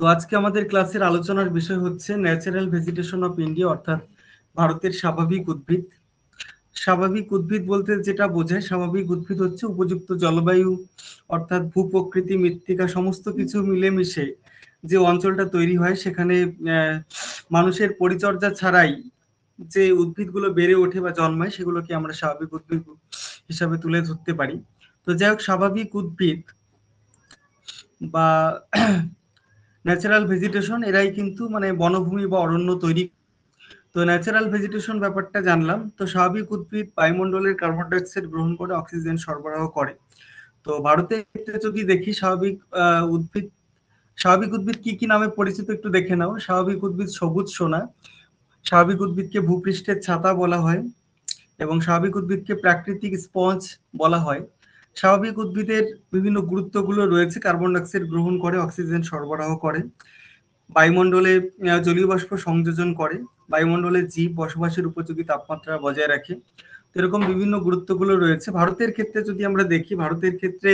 তো আজকে আমাদের ক্লাসের আলোচনার বিষয় হচ্ছে ন্যাচারাল ভেজিটেশন অফ ইন্ডিয়া, অর্থাৎ ভারতের স্বাভাবিক উদ্ভিদ। স্বাভাবিক উদ্ভিদ বলতে যেটা বোঝায়, স্বাভাবিক উদ্ভিদ হচ্ছে উপযুক্ত জলবায়ু অর্থাৎ ভূপ্রকৃতি, মৃত্তিকা সমস্ত কিছু মিলেমিশে যে অঞ্চলটা তৈরি হয়, সেখানে মানুষের পরিচর্যা ছাড়াই যে উদ্ভিদগুলো বেড়ে ওঠে বা জন্মায় সেগুলোকে আমরা স্বাভাবিক উদ্ভিদ হিসাবে তুলে ধরতে পারি। তো যাই হোক, স্বাভাবিক উদ্ভিদ বা ন্যাচারাল ভেজিটেশন এরাই কিন্তু মানে বনভূমি বা অরণ্য তৈরি। তো ন্যাচারাল ভেজিটেশন ব্যাপারটা জানলাম। তো স্বাভাবিক উদ্ভিদ বায়ুমণ্ডলের কার্বন ডাই অক্সাইড গ্রহণ করে অক্সিজেন সরবরাহ করে। তো ভারতের ক্ষেত্রে যদি দেখি উদ্ভিদ স্বাভাবিক উদ্ভিদ কি কি নামে পরিচিত একটু দেখে নাও। স্বাভাবিক উদ্ভিদ সবুজ সোনা, স্বাভাবিক উদ্ভিদকে ভূপৃষ্ঠের ছাতা বলা হয় এবং স্বাভাবিক উদ্ভিদকে প্রাকৃতিক স্পঞ্জ বলা হয়। স্বাভাবিক উদ্ভিদের বিভিন্ন গুরুত্বগুলো রয়েছে: কার্বন ডাই অক্সাইড গ্রহণ করে অক্সিজেন সরবরাহ করে, বায়ুমণ্ডলে জলীয় বাষ্প সংযোজন করে, বায়ুমণ্ডলে জীব বসবাসের উপযোগী তাপমাত্রা বজায় রাখে। এরকম বিভিন্ন গুরুত্বগুলো রয়েছে। ভারতের ক্ষেত্রে যদি আমরা দেখি, ভারতের ক্ষেত্রে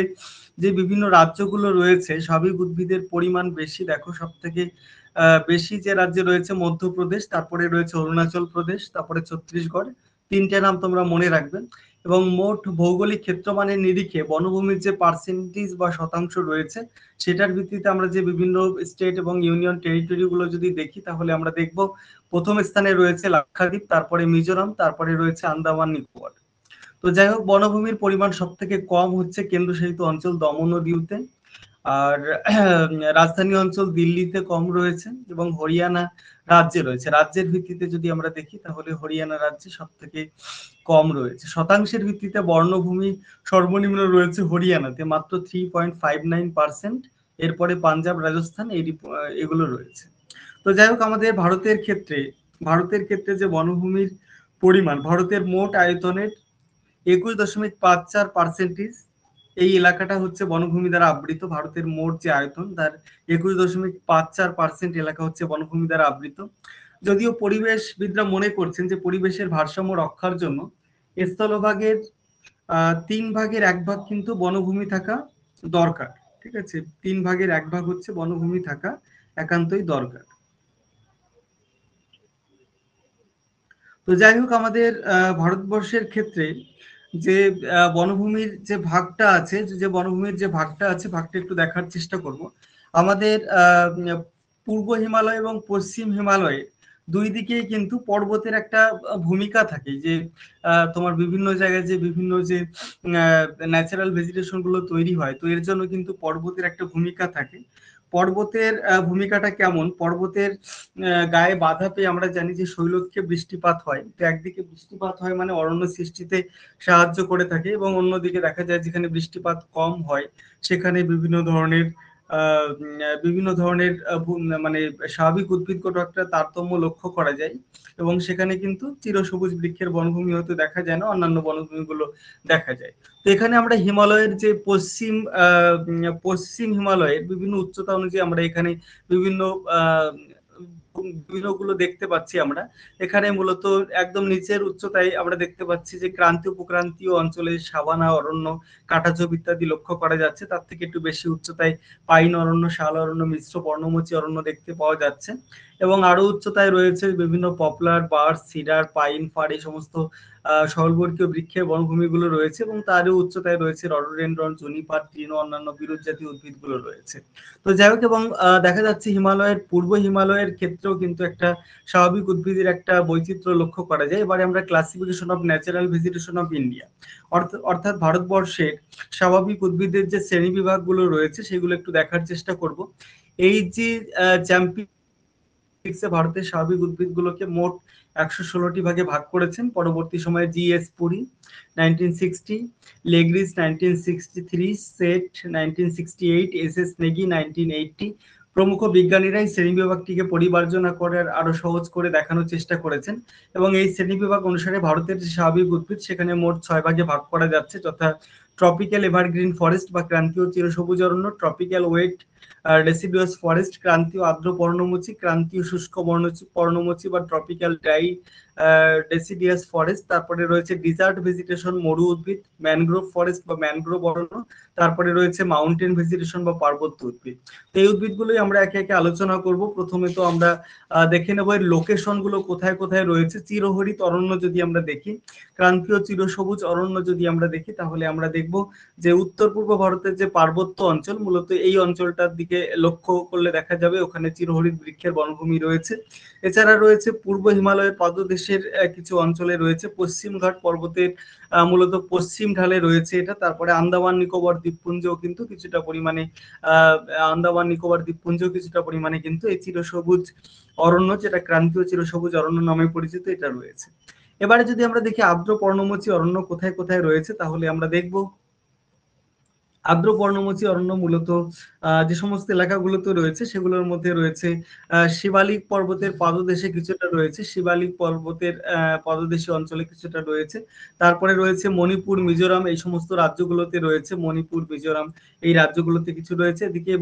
যে বিভিন্ন রাজ্যগুলো রয়েছে স্বাভাবিক উদ্ভিদের পরিমাণ বেশি। দেখো, সব থেকে বেশি যে রাজ্যে রয়েছে মধ্যপ্রদেশ, তারপরে রয়েছে অরুণাচল প্রদেশ, তারপরে ছত্তিশগড়। তিনটে নাম তোমরা মনে রাখবেন। এবং মোট ভৌগোলিক ক্ষেত্রমানের নিরিখে বনভূমির যে পার্সেন্টেজ বা শতাংশ রয়েছে, সেটার ভিত্তিতে আমরা যে বিভিন্ন স্টেট এবং ইউনিয়ন টেরিটরি গুলো যদি দেখি, তাহলে আমরা দেখব প্রথম স্থানে রয়েছে লাক্ষাদ্বীপ, তারপরে মিজোরাম, তারপরে রয়েছে আন্দামান নিকোবর। তো যাই হোক, বনভূমির পরিমাণ সব থেকে কম হচ্ছে কেন্দ্রশাসিত অঞ্চল দমন ও দিউতে, আর রাজধানী অঞ্চল দিল্লিতে কম রয়েছে, এবং হরিয়ানা রাজ্যে রয়েছে। রাজ্যের ভিত্তিতে যদি আমরা দেখি, তাহলে হরিয়ানা রাজ্যে সব থেকে কম রয়েছে। শতাংশের ভিত্তিতে বর্ণভূমি সর্বনিম্ন রয়েছে হরিয়ানাতে মাত্র 3.59%। এরপরে পাঞ্জাব, রাজস্থান এগুলো রয়েছে। তো যাই হোক, আমাদের ভারতের ক্ষেত্রে যে বনভূমির পরিমাণ, ভারতের মোট আয়তনের 21.54% এই এলাকাটা হচ্ছে বনভূমি দ্বারা আবৃত। ভারতের মোট যে আয়তন, তার 21.54% এলাকা হচ্ছে বনভূমি দ্বারা আবৃত। যদিও পরিবেশবিদরা মনে করছেন যে পরিবেশের ভারসাম্য রক্ষার জন্য স্থলভাগের 3/1 কিন্তু বনভূমি থাকা দরকার। ঠিক আছে, 3/1 হচ্ছে বনভূমি থাকা একান্তই দরকার। তো যাই হোক, আমাদের ভারতবর্ষের ক্ষেত্রে যে বনভূমির যে ভাগটা আছে, ভাগটা একটু দেখার চেষ্টা করব। আমাদের পূর্ব হিমালয় এবং পশ্চিম হিমালয়ে দুই দিকেই কিন্তু পর্বতের একটা ভূমিকা থাকে। যে তোমার বিভিন্ন জায়গায় যে বিভিন্ন যে ন্যাচারাল ভেজিটেশন গুলো তৈরি হয়, তো এর জন্য কিন্তু পর্বতের একটা ভূমিকা থাকে। পর্বতের ভূমিকাটা কেমন? পর্বতের গায়ে বাধা পেয়ে আমরা জানি যে শৈলক্ষে বৃষ্টিপাত হয়। তো একদিকে বৃষ্টিপাত হয় মানে অরণ্য সৃষ্টিতে সাহায্য করে থাকে, এবং অন্যদিকে দেখা যায় যেখানে বৃষ্টিপাত কম হয় সেখানে বিভিন্ন ধরনের মানে স্বাভাবিক উদ্ভিদগত একটা তারতম্য লক্ষ্য করা যায়, এবং সেখানে কিন্তু চিরসবুজ বৃক্ষের বনভূমি হয়তো দেখা যায় না, অন্যান্য বনভূমিগুলো দেখা যায়। তো এখানে আমরা হিমালয়ের যে পশ্চিম হিমালয়ের বিভিন্ন উচ্চতা অনুযায়ী আমরা এখানে বিভিন্ন আহ গুলো দেখতে পাচ্ছি। আমরা এখানে মূলত একদম নিচের উচ্চতায় আমরা দেখতে পাচ্ছি যে ক্রান্তীয় উপক্রান্তীয় অঞ্চলে সাভানা অরণ্য, কাঁটাঝোপ ইত্যাদি লক্ষ্য করা যাচ্ছে। তার থেকে একটু বেশি উচ্চতায় পাইন অরণ্য, শাল অরণ্য, মিশ্র পর্ণমোচী অরণ্য দেখতে পাওয়া যাচ্ছে। এবং আরো উচ্চতায় রয়েছে বিভিন্ন poplar, birch, cedar, pine, fir এই সমস্ত সহলবর্গীয় বৃক্ষের বনভূমিগুলো রয়েছে, এবং তারও উচ্চতায় রয়েছে রডোডেনড্রন, জুনিপার, ট্রিনো, অন্যান্য বিরুৎ জাতীয় উদ্ভিদগুলো রয়েছে। তো যাই হোক, এবং দেখা যাচ্ছে পূর্ব হিমালয়ের ক্ষেত্রেও কিন্তু একটা স্বাভাবিক উদ্ভিদের একটা বৈচিত্র্য লক্ষ্য করা যায়। এবারে আমরা classification of natural vegetation of India, অর্থাৎ ভারতবর্ষের স্বাভাবিক উদ্ভিদের যে শ্রেণী বিভাগগুলো রয়েছে সেগুলো একটু দেখার চেষ্টা করব। এই যে ভারতের স্বাভাবিক উদ্ভিদগুলোকে মোট 116টি ভাগে ভাগ করেছেন। পরবর্তী সময়ে GS. Puri 1960, লেগ্রিস 1963, set 1968, SS. Nikki 1980 প্রমুখ বিজ্ঞানীরা এই শ্রেণী বিভাগটিকে পরিমার্জনা করার আরো সহজ করে দেখানোর চেষ্টা করেছেন। এবং এই শ্রেণী বিভাগ অনুসারে ভারতের যে স্বাভাবিক উদ্ভিদ সেখানে মোট 6 ভাগে ভাগ করা যাচ্ছে, যথা ট্রপিক্যাল এভারগ্রিন ফরেস্ট বা ক্রান্তীয় চিরসবুজ অরণ্য, ট্রপিক্যাল ওয়েট ডেসিডুয়াস ফরেস্ট, ক্রান্তীয় আর্দ্র পর্ণমোচী, ক্রান্তীয় শুষ্ক পর্ণমোচী বা ট্রপিক্যাল ড্রাই ডেসিডিয়াস ফরেস্ট, তারপরে রয়েছে ডিজার্ট ভেজিটেশন মরু উদ্ভিদ, ম্যানগ্রোভ ফরেস্ট বা ম্যানগ্রোভ অরণ্য, তারপরে রয়েছে মাউন্টেন ভেজিটেশন বা পার্বত্য উদ্ভিদ। এই উদ্ভিদগুলোই আমরা একে একে আলোচনা করব। প্রথমে তো আমরা দেখে নেব এর লোকেশন গুলো কোথায় কোথায় রয়েছে। চিরহরিত অরণ্য যদি আমরা দেখি, ক্রান্তীয় চিরসবুজ অরণ্য যদি আমরা দেখি, তাহলে আমরা দেখব যে উত্তর পূর্ব ভারতের যে পার্বত্য অঞ্চল, মূলত এই অঞ্চলটার দিকে লক্ষ্য করলে দেখা যাবে ওখানে চিরহরিত বৃক্ষের বনভূমি রয়েছে। এছাড়া রয়েছে পূর্ব হিমালয়ের পাদদেশের কিছু অঞ্চলে রয়েছে পশ্চিম ঘাট পর্বতের মূলত পশ্চিম ঢালে রয়েছে এটা। তারপরে আন্দামান নিকোবর দ্বীপপুঞ্জও কিন্তু কিছুটা পরিমাণে আন্দামান নিকোবর দ্বীপপুঞ্জও কিছুটা পরিমাণে কিন্তু এই চিরসবুজ অরণ্য, যেটা ক্রান্তীয় চিরসবুজ অরণ্য নামে পরিচিত, এটা রয়েছে। এবারে যদি আমরা দেখি আর্দ্র পর্ণমোচী অরণ্য কোথায় কোথায় রয়েছে, তাহলে আমরা দেখব আর্দ্র পর্ণমোচী অরণ্য মূলত যে সমস্ত এলাকাগুলোতে রয়েছে সেগুলোর মধ্যে রয়েছে শিবালিক পর্বতের পাদদেশে কিছুটা রয়েছে, শিবালিক পর্বতের পাদদেশী অঞ্চলে কিছুটা রয়েছে। তারপরে রয়েছে মণিপুর, মিজোরাম, এই সমস্ত রাজ্যগুলোতে রয়েছে। মণিপুর, মিজোরাম এই রাজ্যগুলোতে কিছু রয়েছে। এদিকে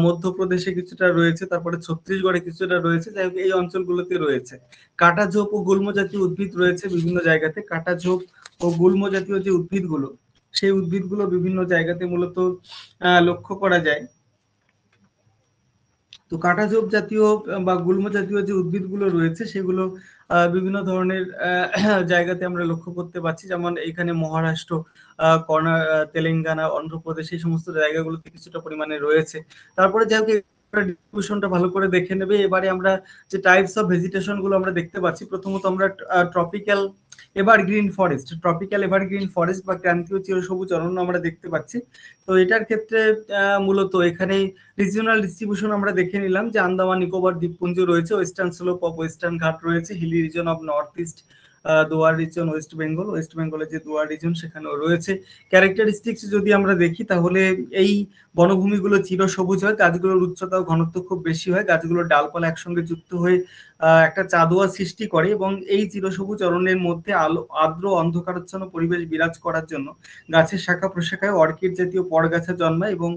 মধ্যপ্রদেশে কিছুটা রয়েছে, তারপরে ছত্তিশগড়ে কিছুটা রয়েছে। যাই হোক এই অঞ্চলগুলোতে রয়েছে। কাঁটাঝোপ ও গুল্ম জাতীয় উদ্ভিদ রয়েছে বিভিন্ন জায়গাতে। কাঁটাঝোপ ও গুল্ম জাতীয় যে উদ্ভিদগুলো, সেই উদ্ভিদগুলো বিভিন্ন জায়গাতে মূলত লক্ষ্য করা যায়। তো কাঁটাঝোপ জাতীয় বা গুল্ম জাতীয় যে উদ্ভিদগুলো রয়েছে সেগুলো বিভিন্ন ধরনের জায়গাতে আমরা লক্ষ্য করতে পারছি, যেমন এখানে মহারাষ্ট্র, তেলেঙ্গানা, অন্ধ্রপ্রদেশ এই সমস্ত জায়গাগুলোতে কিছুটা পরিমাণে রয়েছে। তারপরে যাই হোক ডিস্ট্রিবিউশনটা ভালো করে দেখে নেবে। এবারে আমরা যে টাইপস অফ ভেজিটেশন গুলো আমরা দেখতে পাচ্ছি, প্রথমত আমরা ট্রপিক্যাল এভারগ্রিন ফরেস্ট বা ক্রান্তীয় চিরসবুজ অরণ্য আমরা দেখতে পাচ্ছি। তো এটার ক্ষেত্রে মূলত এখানে রিজিওনাল ডিস্ট্রিবিউশন আমরা দেখে নিলাম যে আন্দামান নিকোবর দ্বীপপুঞ্জ রয়েছে, western slope of western Ghat রয়েছে, hilly region of north east, Dooars region west বেঙ্গলের যে দোয়ার রিজন সেখানেও রয়েছে। ক্যারেক্টারিস্টিক্স যদি আমরা দেখি, তাহলে এই বনভূমিগুলো চিরসবুজ হয়, গাছগুলোর উচ্চতা ও ঘনত্ব খুব বেশি হয়, গাছগুলোর ডালপালা একসঙ্গে যুক্ত হয়ে একটা চাঁদোয়া সৃষ্টি করে, এবং এই চিরসবুজ অরণ্যের মধ্যে আর্দ্র অন্ধকারাচ্ছন্ন পরিবেশ বিরাজ করার জন্য গাছের শাখা প্রশাখায় অর্কিড জাতীয় পরগাছা জন্মায়, এবং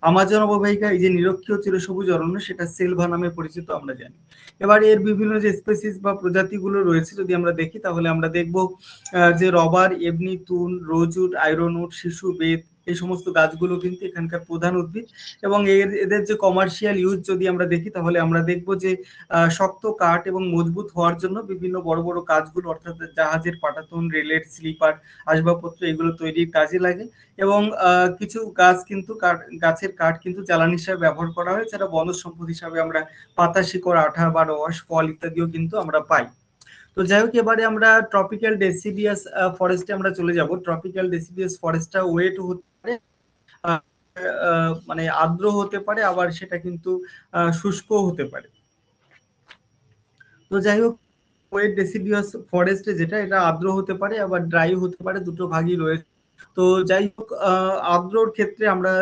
আমাজন অববাহিকা এই যে নিরক্ষীয় চিরসবুজ অরণ্য সেটা সেলভা নামে পরিচিত আমরা জানি। এবার এর বিভিন্ন যে স্পেসিস বা প্রজাতিগুলো রয়েছে যদি আমরা দেখি, তাহলে আমরা দেখব যে রবার, এবনি, তুন, রোজউড, আয়রনউড, শিশু, বেত এই সমস্ত গাছগুলো কিন্তু এখানকার প্রধান উদ্ভিদ। এবং এদের যে কমার্শিয়াল ইউজ যদি আমরা দেখি, তাহলে আমরা দেখব যে শক্ত কাঠ এবং মজবুত হওয়ার জন্য বিভিন্ন বড় বড় কাজগুলো, অর্থাৎ জাহাজের পাটাতন, রেলের স্লিপার, আসবাবপত্র এগুলো তৈরির কাজে লাগে। এবং কিছু গাছ কিন্তু গাছের কাঠ কিন্তু জ্বালানি হিসাবে ব্যবহার করা হয়, যারা বনজ সম্পদ হিসাবে আমরা পাতা, শিকড়, আঠা বা রস, ফল ইত্যাদিও কিন্তু আমরা পাই। তো যাই হোক, এবারে আমরা ট্রপিক্যাল ডেসিডিয়াস ফরেস্টে আমরা চলে যাব। ট্রপিক্যাল ডেসিডিয়াস ফরেস্টটা ওয়েট হতে পারে, মানে আর্দ্র হতে পারে, আবার সেটা কিন্তু শুষ্ক হতে পারে। তো যাই হোক, ওয়েট ডেসিডিয়াস ফরেস্টে যেটা, এটা আর্দ্র হতে পারে আবার ড্রাই হতে পারে, দুটো ভাগই রয়েছে। তো যাই হোক, আর্দ্রর ক্ষেত্রে আমরা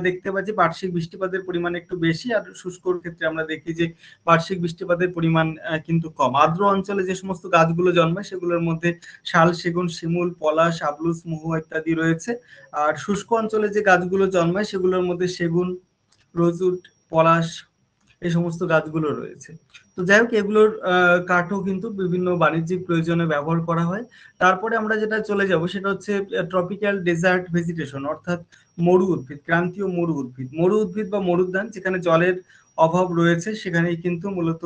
দেখতে পাচ্ছি বার্ষিক বৃষ্টিপাতের পরিমাণ একটু বেশি, আর শুষ্কর ক্ষেত্রে আমরা দেখি যে বার্ষিক বৃষ্টিপাতের পরিমাণ কিন্তু কম। আর্দ্র অঞ্চলে যে সমস্ত গাছগুলো জন্মায় সেগুলোর মধ্যে শাল, সেগুন, শিমুল, পলাশ, আবলুস, মহুয়া ইত্যাদি রয়েছে। আর শুষ্ক অঞ্চলে যে গাছগুলো জন্মায় সেগুলোর মধ্যে সেগুন, রোজউড, পলাশ এই সমস্ত গাছগুলো রয়েছে। তো যাই হোক, এগুলোর কাঠও কিন্তু বিভিন্ন বাণিজ্যিক প্রয়োজনে ব্যবহার করা হয়। তারপরে আমরা যেটা চলে যাব সেটা হচ্ছে ট্রপিক্যাল ডেজার্ট ভেজিটেশন, অর্থাৎ মরু উদ্ভিদ, ক্রান্তীয় মরু উদ্ভিদ বা মরুদ্যান, যেখানে জলের অভাব রয়েছে সেখানেই কিন্তু মূলত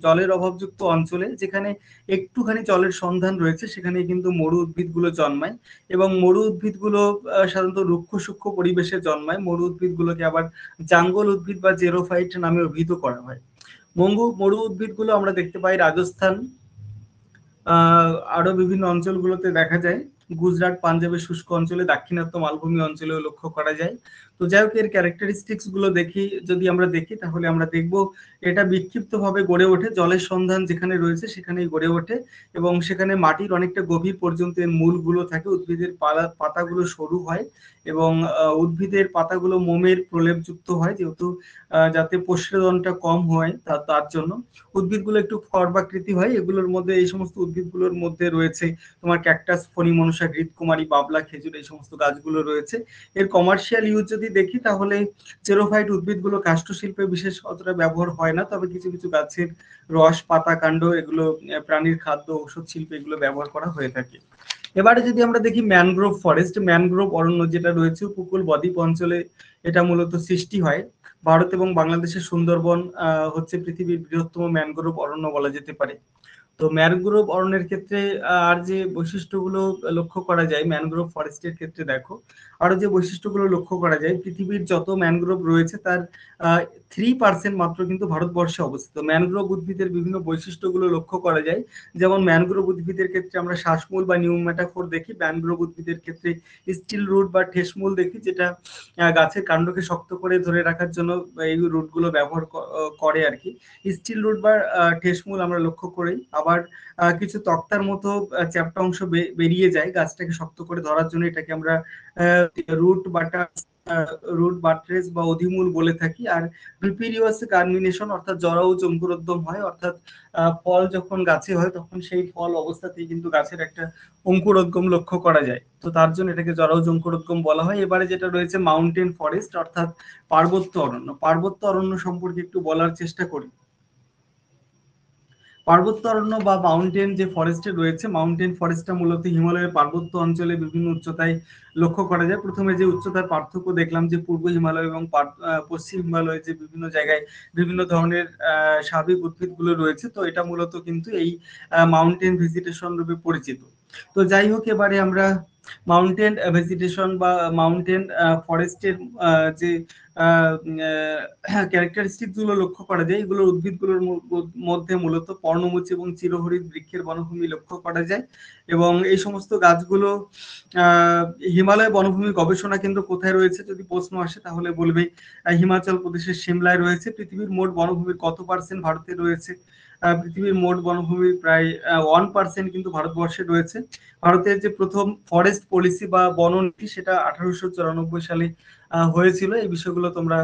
জলের অভাবযুক্ত অঞ্চলে যেখানে একটুখানি জলের সন্ধান রয়েছে সেখানেই কিন্তু মরু উদ্ভিদগুলো জন্মায়। এবং মরু উদ্ভিদগুলো সাধারণত রুক্ষ সূক্ষ্ম পরিবেশে জন্মায়। মরু উদ্ভিদগুলোকে আবার জাঙ্গল উদ্ভিদ বা জেরোফাইট নামে অভিহিত করা হয়। মরু উদ্ভিদগুলো আমরা দেখতে পাই রাজস্থান, আরো বিভিন্ন অঞ্চলগুলোতে দেখা যায়। গুজরাট, পাঞ্জাবের শুষ্ক অঞ্চলে, দাক্ষিণাত্য মালভূমি অঞ্চলেও লক্ষ্য করা যায়। তো যাই হোক, এর ক্যারেক্টারিস্টিক্স গুলো যদি আমরা দেখি, তাহলে আমরা দেখব এটা বিক্ষিপ্ত ভাবে গড়ে ওঠে, জলের সন্ধান যেখানে রয়েছে সেখানেই গড়ে ওঠে, এবং সেখানে মাটির অনেকটা গভীর পর্যন্ত এর মূলগুলো থাকে। উদ্ভিদের পাতাগুলো সরু হয়, এবং উদ্ভিদের পাতাগুলো মোমের প্রলেপযুক্ত হয়, যেহেতু যাতে প্রসারণটা কম হয় তার জন্য উদ্ভিদগুলো একটু খড়বাকৃতি হয়। এগুলোর মধ্যে, এই সমস্ত উদ্ভিদগুলোর মধ্যে রয়েছে তোমার ক্যাকটাস, ফণিমন, মনসা, ঘৃতকুমারী, বাবলা, খেজুর এই সমস্ত গাছগুলো রয়েছে। এর কমার্শিয়াল ইউজ যদি দেখি তাহলে চেরোফাইট উদ্ভিদগুলো কাষ্ঠ শিল্পে বিশেষ অতটা ব্যবহার হয় না, তবে কিছু কিছু গাছের রস, পাতা, কাণ্ড এগুলো প্রাণীর খাদ্য, ঔষধ শিল্পে এগুলো ব্যবহার করা হয়ে থাকে। এবারে যদি আমরা দেখি ম্যানগ্রোভ ফরেস্ট, ম্যানগ্রোভ অরণ্য যেটা রয়েছে উপকূল বদ্বীপ অঞ্চলে এটা মূলত সৃষ্টি হয়। ভারত এবং বাংলাদেশের সুন্দরবন হচ্ছে পৃথিবীর বৃহত্তম ম্যানগ্রোভ অরণ্য বলা যেতে পারে। তো ম্যানগ্রোভ অরণ্যের ক্ষেত্রে আর যে বৈশিষ্ট্যগুলো লক্ষ্য করা যায় ম্যানগ্রোভ ফরেস্টের ক্ষেত্রে, দেখো আরো যে বৈশিষ্ট্যগুলো লক্ষ্য করা যায়, পৃথিবীর যত ম্যানগ্রোভ রয়েছে তার 3% মাত্র কিন্তু ভারতবর্ষে অবস্থিত। ম্যানগ্রোভ উদ্ভিদের বিভিন্ন বৈশিষ্ট্যগুলো লক্ষ্য করা যায়, যেমন ম্যানগ্রোভ উদ্ভিদের ক্ষেত্রে আমরা শ্বাসমূল বা নিউম্যাটাফোর দেখি, ম্যানগ্রোভ উদ্ভিদের ক্ষেত্রে স্টিল রুট বা ঠেসমূল দেখি, যেটা গাছের কাণ্ডকে শক্ত করে ধরে রাখার জন্য এই রুটগুলো ব্যবহার করে আর কি। স্টিল রুট বা ঠেসমূল আমরা লক্ষ্য করি। আবার কিছু তক্তার মতো চ্যাপ্টা অংশ বেরিয়ে যায় গাছটাকে শক্ত করে ধরার জন্য, এটাকে আমরা রুট বাট্রেস বা অধিমূল বলে থাকি। আর প্রিপিরিয়াস কার্মিনেশন অর্থাৎ জরায়ু অঙ্কুরোদ্গম হয়, অর্থাৎ ফল যখন গাছে হয় তখন সেই ফল অবস্থাতেই কিন্তু গাছের একটা অঙ্কুরোদ্গম লক্ষ্য করা যায়, তো তার জন্য এটাকে জরায়ু অঙ্কুরোদ্গম বলা হয়। এবারে যেটা রয়েছে মাউন্টেন ফরেস্ট অর্থাৎ পার্বত্য অরণ্য। পার্বত্য অরণ্য সম্পর্কে একটু বলার চেষ্টা করি। পার্বত্য অরণ্য বা মাউন্টেন যে ফরেস্টে রয়েছে, মাউন্টেন ফরেস্টটা মূলত হিমালয়ের পার্বত্য অঞ্চলে বিভিন্ন উচ্চতায় লক্ষ্য করা যায়। প্রথমে যে উচ্চতার পার্থক্য দেখলাম যে পূর্ব হিমালয় এবং পশ্চিম হিমালয়ে যে বিভিন্ন জায়গায় বিভিন্ন ধরনের স্বাভাবিক উদ্ভিদগুলো রয়েছে, তো এটা মূলত কিন্তু এই মাউন্টেন ভেজিটেশন রূপে পরিচিত। তো যাই হোক, এবারে আমরা মাউন্টেন ভেজিটেশন বা মাউন্টেন ফরেস্টের যে ক্যারেক্টারিস্টিক গুলো লক্ষ্য করা যায়, এগুলোর উদ্ভিদগুলোর মধ্যে মূলত পর্ণমোচী এবং চিরহরিৎ বৃক্ষের বনভূমি লক্ষ্য করা যায়। এবং এই সমস্ত গাছগুলো হিমালয় বনভূমি গবেষণা কেন্দ্র কোথায় রয়েছে যদি প্রশ্ন আসে তাহলে বলবে হিমাচল প্রদেশের সিমলায় রয়েছে। পৃথিবীর মোট বনভূমির কত পার্সেন্ট ভারতে রয়েছে? পৃথিবীর মোট বনভূমির প্রায় 1% কিন্তু ভারতবর্ষে রয়েছে। ভারতের যে প্রথম ফরেস্ট পলিসি বা বননীতি সেটা 1894 সালে হয়েছিল। এই বিষয়গুলো তোমরা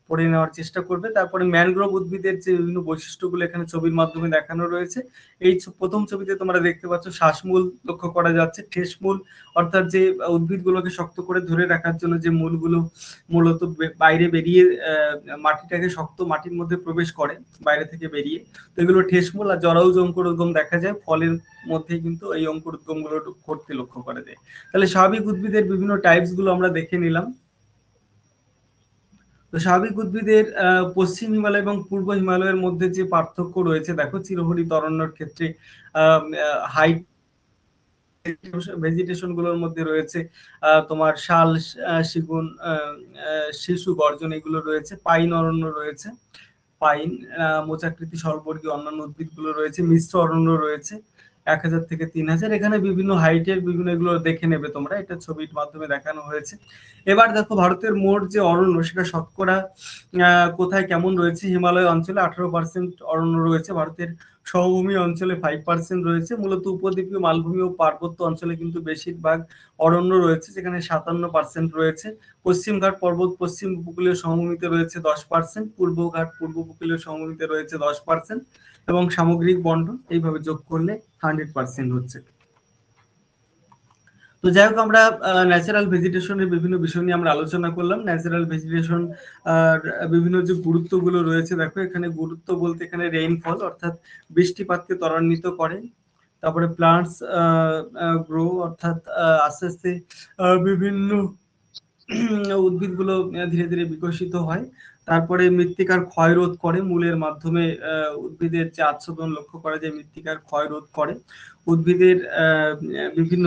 পড়ে নেওয়ার চেষ্টা করবে। তারপরে ম্যানগ্রোভ উদ্ভিদের যে বিভিন্ন বৈশিষ্ট্যগুলো এখানে ছবির মাধ্যমে দেখানো রয়েছে। এই প্রথম ছবিতে তোমরা দেখতে পাচ্ছ শ্বাসমূল লক্ষ্য করা যাচ্ছে, ঠেসমূল অর্থাৎ যে উদ্ভিদগুলোকে শক্ত করে ধরে রাখার জন্য যে মূলগুলো মূলত বাইরে বেরিয়ে মাটিটাকে শক্ত মাটির মধ্যে প্রবেশ করে বাইরে থেকে বেরিয়ে, তো এগুলো ঠেসমূল। আর জরায়ু অঙ্কুরোদ্গম দেখা যায় ফলের মধ্যে কিন্তু এই অঙ্কুরোদ্গম গুলো করতে লক্ষ্য করা যায়। তাহলে স্বাভাবিক উদ্ভিদের বিভিন্ন টাইপস গুলো আমরা দেখে নিলাম। তো স্বাভাবিক উদ্ভিদের পশ্চিম হিমালয় এবং পূর্ব হিমালয়ের মধ্যে যে পার্থক্য রয়েছে, দেখো চিরহরিৎ অরণ্যের ক্ষেত্রে হাইট ভেজিটেশন গুলোর মধ্যে রয়েছে তোমার শাল, শিগুন, শিশু, গর্জন এগুলো রয়েছে। পাইন অরণ্য রয়েছে, পাইন, মোচাকৃতি স্বল্পবর্গীয় অন্যান্য উদ্ভিদগুলো রয়েছে। মিশ্র অরণ্য রয়েছে 1000 থেকে 3000। এখানে বিভিন্ন হাইটের বিভিন্ন এগুলো দেখে নেবে তোমরা, এটা ছবির মাধ্যমে দেখানো হয়েছে। এবার দেখো ভারতের মোট যে অরণ্য সেটা শতকরা কোথায় কেমন রয়েছে। হিমালয় অঞ্চলে 18% অরণ্য রয়েছে, ভারতের সমভূমি অঞ্চলে 5% রয়েছে। মূলত উপদ্বীপীয় মালভূমি ও পার্বত্য অঞ্চলে কিন্তু বেশিরভাগ অরণ্য রয়েছে, যেখানে 57% রয়েছে। পশ্চিম ঘাট পর্বত পশ্চিম উপকূলীয় সমভূমিতে রয়েছে 10%, পূর্ব ঘাট পূর্ব উপকূলীয় সমভূমিতে রয়েছে 10%, এবং সামগ্রিক বন্টন এইভাবে যোগ করলে 100% হচ্ছে। তো যাই হোক, আমরা ন্যাচারাল ভেজিটেশনের বিভিন্ন বিষয় নিয়ে আমরা আলোচনা করলাম। ন্যাচারাল ভেজিটেশন বিভিন্ন যে গুরুত্বগুলো রয়েছে, দেখো এখানে গুরুত্ব বলতে এখানে রেইনফল অর্থাৎ বৃষ্টিপাতকে ত্বরান্বিত করে। তারপরে প্লান্টস গ্রো অর্থাৎ আস্তে আস্তে বিভিন্ন উদ্ভিদগুলো ধীরে ধীরে বিকশিত হয়। তারপরে মৃত্তিকার ক্ষয় রোধ করে, মূলের মাধ্যমে উদ্ভিদের যে আচ্ছাদন লক্ষ্য করা যায় মৃত্তিকার ক্ষয় রোধ করে। উদ্ভিদের বিভিন্ন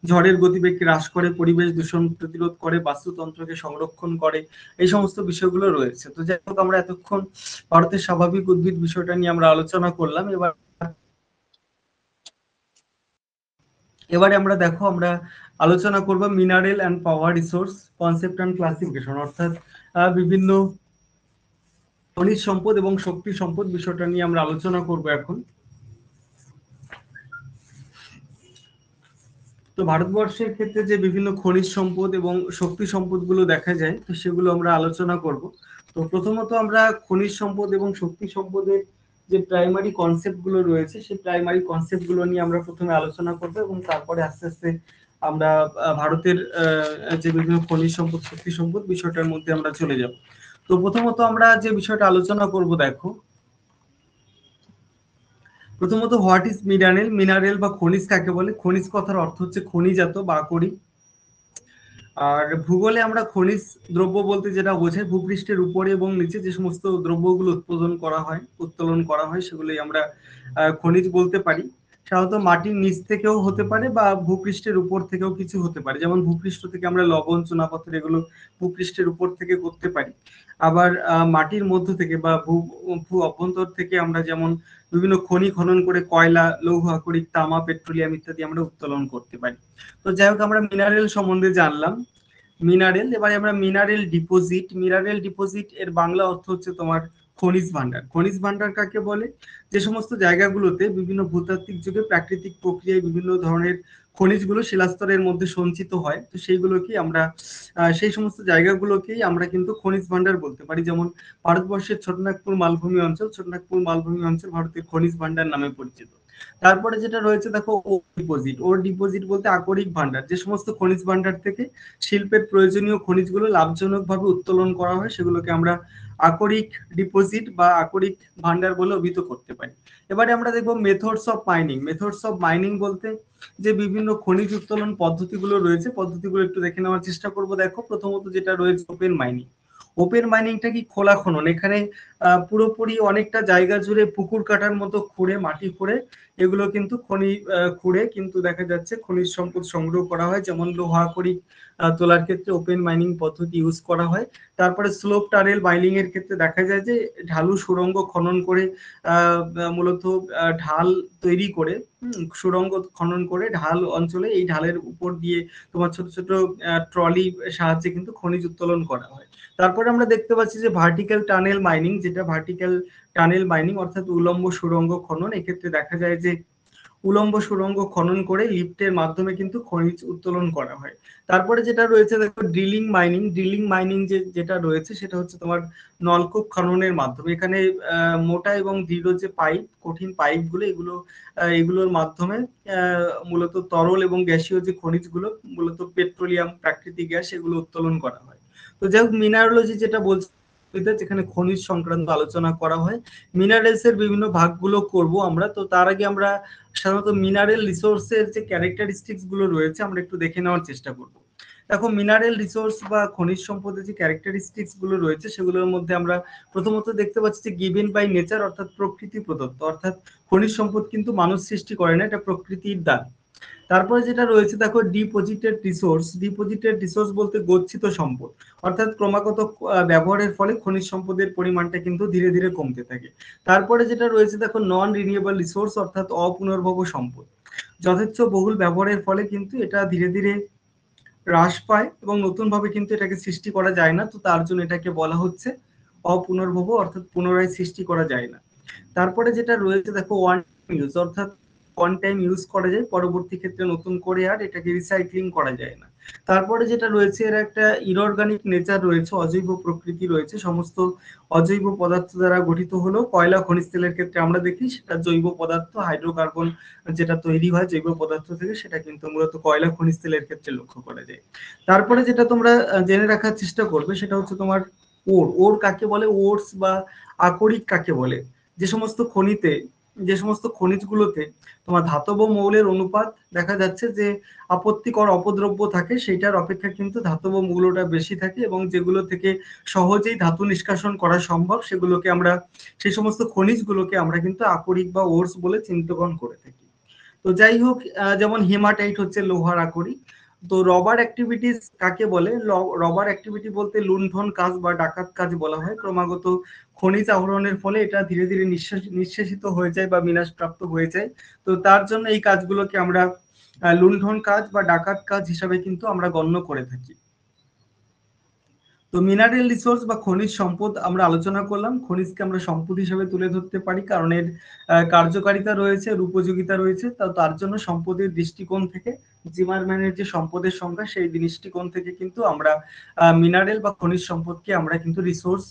ঝড়ের গতিবেগকে হ্রাস করে, পরিবেশ দূষণ প্রতিরোধ করে, বাস্তুতন্ত্রকে সংরক্ষণ করে, এই সমস্ত বিষয়গুলো রয়েছে। তো যাই হোক, আমরা এতক্ষণ ভারতের স্বাভাবিক উদ্ভিদ বিষয়টা নিয়ে আমরা আলোচনা করলাম। এবারে আমরা দেখো আমরা আলোচনা করব mineral and power resource concept and classification, অর্থাৎ বিভিন্ন খনিজ সম্পদ এবং শক্তি সম্পদ বিষয়টা নিয়ে আমরা আলোচনা করব এখন। তো ভারতবর্ষের ক্ষেত্রে যে বিভিন্ন খনিজ সম্পদ এবং শক্তি সম্পদগুলো দেখা যায়, তো সেগুলো আমরা আলোচনা করব। তো প্রথমত আমরা খনিজ সম্পদ এবং শক্তি সম্পদের যে প্রাইমারি কনসেপ্ট গুলো রয়েছে সেই প্রাইমারি কনসেপ্ট গুলো নিয়ে আমরা প্রথমে আলোচনা করব, এবং তারপরে আস্তে আস্তে আমরা ভারতের যে বিভিন্ন খনিজ সম্পদ, শক্তি সম্পদ বিষয়টার মধ্যে আমরা চলে যাব। তো প্রথমত আমরা যে বিষয়টা আলোচনা করব, দেখো প্রথমত হোয়াট ইজ মিনারেল। মিনারেল বা খনিজ কাকে বলে? খনিজ কথার অর্থ হচ্ছে খনিজাত বা আকরিক। আর ভূগোলে আমরা খনিজ দ্রব্য বলতে যেটা বোঝাই, ভূপৃষ্ঠের উপরে এবং নিচে যে সমস্ত দ্রব্যগুলো উত্তোলন করা হয় সেগুলোই আমরা খনিজ বলতে পারি। সাধারণত মাটির নিচ থেকেও হতে পারে বা ভূপৃষ্ঠের উপর থেকেও কিছু হতে পারে। যেমন ভূপৃষ্ঠ থেকে আমরা লবণ, চুনাপাথর এগুলো ভূপৃষ্ঠের উপর থেকে করতে পারি। আবার মাটির মধ্য থেকে বা ভূ অভ্যন্তর থেকে আমরা যেমন বিভিন্ন খনি খনন করে কয়লা, লৌহ আকরিক, তামা, পেট্রোলিয়াম ইত্যাদি আমরা উত্তোলন করতে পারি। তো যাই হোক, আমরা মিনারেল সম্বন্ধে জানলাম। মিনারেল, এবারে আমরা মিনারেল ডিপোজিট। মিনারেল ডিপোজিট এর বাংলা অর্থ হচ্ছে তোমার খনিজ ভান্ডার। খনিজ ভান্ডার কাকে বলে? যে সমস্ত জায়গাগুলোতে বিভিন্ন ভূতাত্ত্বিক যুগে প্রাকৃতিক প্রক্রিয়ায় বিভিন্ন ধরনের খনিজগুলো শিলাস্তরের মধ্যে সঞ্চিত হয়, তো সেইগুলোকেই আমরা সেই সমস্ত জায়গাগুলোকেই আমরা কিন্তু খনিজ ভান্ডার বলতে পারি। যেমন ভারতবর্ষের ছোটনাগপুর মালভূমি অঞ্চল, ছোটনাগপুর মালভূমি অঞ্চল ভারতের খনিজ ভান্ডার নামে পরিচিত। তারপরে যেটা রয়েছে দেখো ওর ডিপোজিট। ওর ডিপোজিট বলতে আকরিক ভান্ডার, যে সমস্ত খনিজ ভান্ডার থেকে শিল্পের প্রয়োজনীয় খনিজগুলো লাভজনকভাবে উত্তোলন করা হয় সেগুলোকে আমরা আকরিক ডিপোজিট বা আকরিক ভান্ডার বলে অভিহিত করতে পারি। এবারে আমরা দেখবো methods of mining. Methods of mining বলতে যে বিভিন্ন খনিজ উত্তোলন পদ্ধতিগুলো রয়েছে, পদ্ধতিগুলো একটু দেখে নেওয়ার চেষ্টা করব। দেখো প্রথমত যেটা রয়েছে ওপেন মাইনিং। ওপেন মাইনিংটা কি? খোলা খনন। এখানে পুরোপুরি অনেকটা জায়গা জুড়ে পুকুর কাটার মতো খুঁড়ে, মাটি খুঁড়ে এগুলো কিন্তু খনি খুঁড়ে কিন্তু দেখা যাচ্ছে খনিজ সম্পদ সংগ্রহ করা হয়। যেমন লোহা আকরিক তোলার ক্ষেত্রে ওপেন মাইনিং পদ্ধতি ইউজ করা হয়। তারপরে স্লোপ টানেল মাইনিং এর ক্ষেত্রে দেখা যায় যে ঢালু সুড়ঙ্গ খনন করে মূলত ঢাল তৈরি করে, সুড়ঙ্গ খনন করে ঢাল অঞ্চলে এই ঢালের উপর দিয়ে তোমার ছোট ছোট ট্রলি সাহায্যে কিন্তু খনিজ উত্তোলন করা হয়। তারপরে আমরা দেখতে পাচ্ছি যে ভার্টিক্যাল টানেল মাইনিং, যেটা ভার্টিক্যাল টানেল মাইনিং অর্থাৎ উলম্ব সুড়ঙ্গ খনন। এক্ষেত্রে দেখা যায় যে উলম্ব সুড়ঙ্গ খনন করে লিফটের মাধ্যমে কিন্তু খনিজ উত্তোলন করা হয়। তারপরে যেটা রয়েছে দেখো ড্রিলিং মাইনিং। ড্রিলিং মাইনিং যেটা রয়েছে সেটা হচ্ছে তোমার নলকূপ খননের মাধ্যমে। এখানে মোটা এবং দৃঢ় যে পাইপ, কঠিন পাইপগুলো, এগুলোর মাধ্যমে মূলত তরল এবং গ্যাসীয় যে খনিজগুলো, মূলত পেট্রোলিয়াম, প্রাকৃতিক গ্যাস, এগুলো উত্তোলন করা হয়। তো যাই হোক, মিনারোলজি যেটা বলছে, যেখানে খনিজ সংক্রান্ত আলোচনা করা হয়। মিনারেলস এর বিভিন্ন ভাগগুলো করব আমরা। তো তার আগে আমরা সাধারণত মিনারেল রিসোর্সের যে ক্যারেক্টারিস্টিক্স গুলো রয়েছে আমরা একটু দেখে নেওয়ার চেষ্টা করব। দেখো মিনারেল রিসোর্স বা খনিজ সম্পদের যে ক্যারেক্টারিস্টিক্স গুলো রয়েছে সেগুলোর মধ্যে আমরা প্রথমত দেখতে পাচ্ছি যে গিভেন বাই নেচার, অর্থাৎ প্রকৃতি প্রদত্ত। অর্থাৎ খনিজ সম্পদ কিন্তু মানুষ সৃষ্টি করে না, এটা প্রকৃতির দান। তারপরে যেটা রয়েছে দেখো ডিপোজিটেড রিসোর্স। ডিপোজিটেড রিসোর্স বলতে গচ্ছিত সম্পদ, অর্থাৎ ক্রমাগত ব্যবহারের ফলে খনিজ সম্পদের পরিমাণটা কিন্তু ধীরে ধীরে কমতে থাকে। তারপরে যেটা রয়েছে দেখো নন রিনিউয়েবল রিসোর্স, অর্থাৎ অপুনর্ভব সম্পদ। যথেচ্ছ বহুল ব্যবহারের ফলে কিন্তু এটা ধীরে ধীরে হ্রাস পায় এবং নতুন ভাবে কিন্তু এটাকে সৃষ্টি করা যায় না। তো তার জন্য এটাকে বলা হচ্ছে অপুনর্ভব, অর্থাৎ পুনরায় সৃষ্টি করা যায় না। তারপরে যেটা রয়েছে দেখো ওয়ান ইউজ, অর্থাৎ ওয়ান টাইম ইউজ করা যায়, পরবর্তী ক্ষেত্রে নতুন করে আর এটাকে রিসাইক্লিং করা যায় না। তারপরে যেটা রয়েছে এর একটা ইনঅর্গানিক নেচার রয়েছে, অজৈব প্রকৃতি রয়েছে। সমস্ত অজৈব পদার্থ দ্বারা গঠিত হলো। কয়লা, খনিজ তেলের ক্ষেত্রে আমরা দেখি সেটা জৈব পদার্থ, হাইড্রোকার্বন যেটা তৈরি হয় জৈব পদার্থ থেকে, সেটা কিন্তু মূলত কয়লা, খনিজ তেলের ক্ষেত্রে লক্ষ্য করা যায়। তারপরে যেটা তোমরা জেনে রাখার চেষ্টা করবে সেটা হচ্ছে তোমার ওর। ওর কাকে বলে? ওরস বা আকরিক কাকে বলে? যে সমস্ত খনিতে, যে সমস্ত খনিজগুলোতে তোমার ধাতব মৌলের অনুপাত দেখা যাচ্ছে যে আপত্তিকর অপদ্রব্য থাকে, সেটার অপেক্ষা কিন্তু ধাতব মৌলটা বেশি থাকে, এবং যেগুলো থেকে সহজেই ধাতু নিষ্কাশন করা সম্ভব সেগুলোকে আমরা, সেই সমস্ত খনিজগুলোকে আমরা কিন্তু আকরিক বা ওরস বলে চিহ্নিতকরণ করে থাকি। তো যাই হোক, যেমন হেমাটাইট হচ্ছে লোহার আকরিক। তো রবার অ্যাক্টিভিটিস কাকে বলে? রবার অ্যাক্টিভিটি বলতে লুণ্ঠন কাজ বা ডাকাত কাজ বলা হয়। ক্রমাগত খনিজ আহরণের ফলে এটা ধীরে ধীরে নিঃশেষিত হয়ে যায় বা বিনাশপ্রাপ্ত হয়ে যায়। তো তার জন্য এই কাজগুলোকে আমরা লুণ্ঠন কাজ বা ডাকাত কাজ হিসাবে কিন্তু আমরা গণ্য করে থাকি। তো মিনারেল রিসোর্স বা খনিজ সম্পদ আমরা আলোচনা করলাম। খনিজকে আমরা সম্পদ হিসেবে তুলে ধরতে পারি কারণ এর কার্যকারিতা রয়েছে, এর উপযোগিতা রয়েছে। তার জন্য সম্পদের দৃষ্টিকোণ থেকে, জিমারম্যানের যে সম্পদের সংজ্ঞা সেই দৃষ্টিকোণ থেকে কিন্তু আমরা মিনারেল বা খনিজ সম্পদকে আমরা কিন্তু রিসোর্স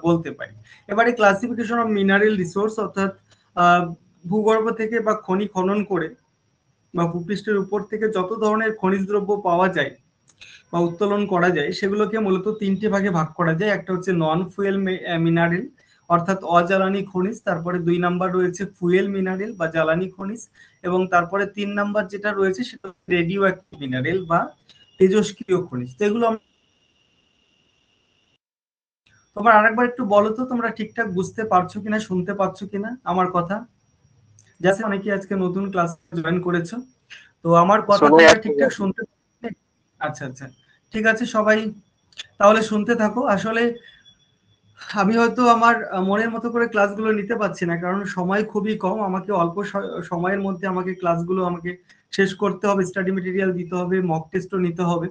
বলতে পারি। এবারে ক্লাসিফিকেশন অফ মিনারেল রিসোর্স, অর্থাৎ ভূগর্ভ থেকে বা খনি খনন করে বা ভূপৃষ্ঠের উপর থেকে যত ধরনের খনিজ দ্রব্য পাওয়া যায় বা উত্তোলন করা যায় সেগুলোকে মূলত তিনটে ভাগে ভাগ করা যায়। একটা হচ্ছে নন ফুয়েল মিনারেল অর্থাৎ অজ্বালানি খনিজ, তারপরে 2 নাম্বার রয়েছে ফুয়েল মিনারেল বা জ্বালানি খনিজ, এবং তারপরে 3 নাম্বার যেটা রয়েছে সেটা রেডিও অ্যাক্টিভ মিনারেল বা তেজস্ক্রিয় খনিজ। তো এগুলো তোমরা আরেকবার একটু বলো তো তোমরা ঠিকঠাক বুঝতে পারছো কিনা, শুনতে পাচ্ছ কিনা আমার কথা? যাচ্ছে অনেকে আজকে নতুন ক্লাস জয়েন করেছো, তো আমার কথা তোমরা ঠিকঠাক শুনতে? আচ্ছা আচ্ছা, ঠিক আছে, সবাই তাহলে শুনতে থাকো। আসলে আমি হয়তো আমার মনের মতো করে ক্লাসগুলো নিতে পারছি না, কারণ সময় খুবই কম। আমাকে অল্প সময়ের মধ্যে আমাকে ক্লাসগুলো আমাকে শেষ করতে হবে, স্টাডি মেটেরিয়াল দিতে হবে, মক টেস্টও নিতে হবে।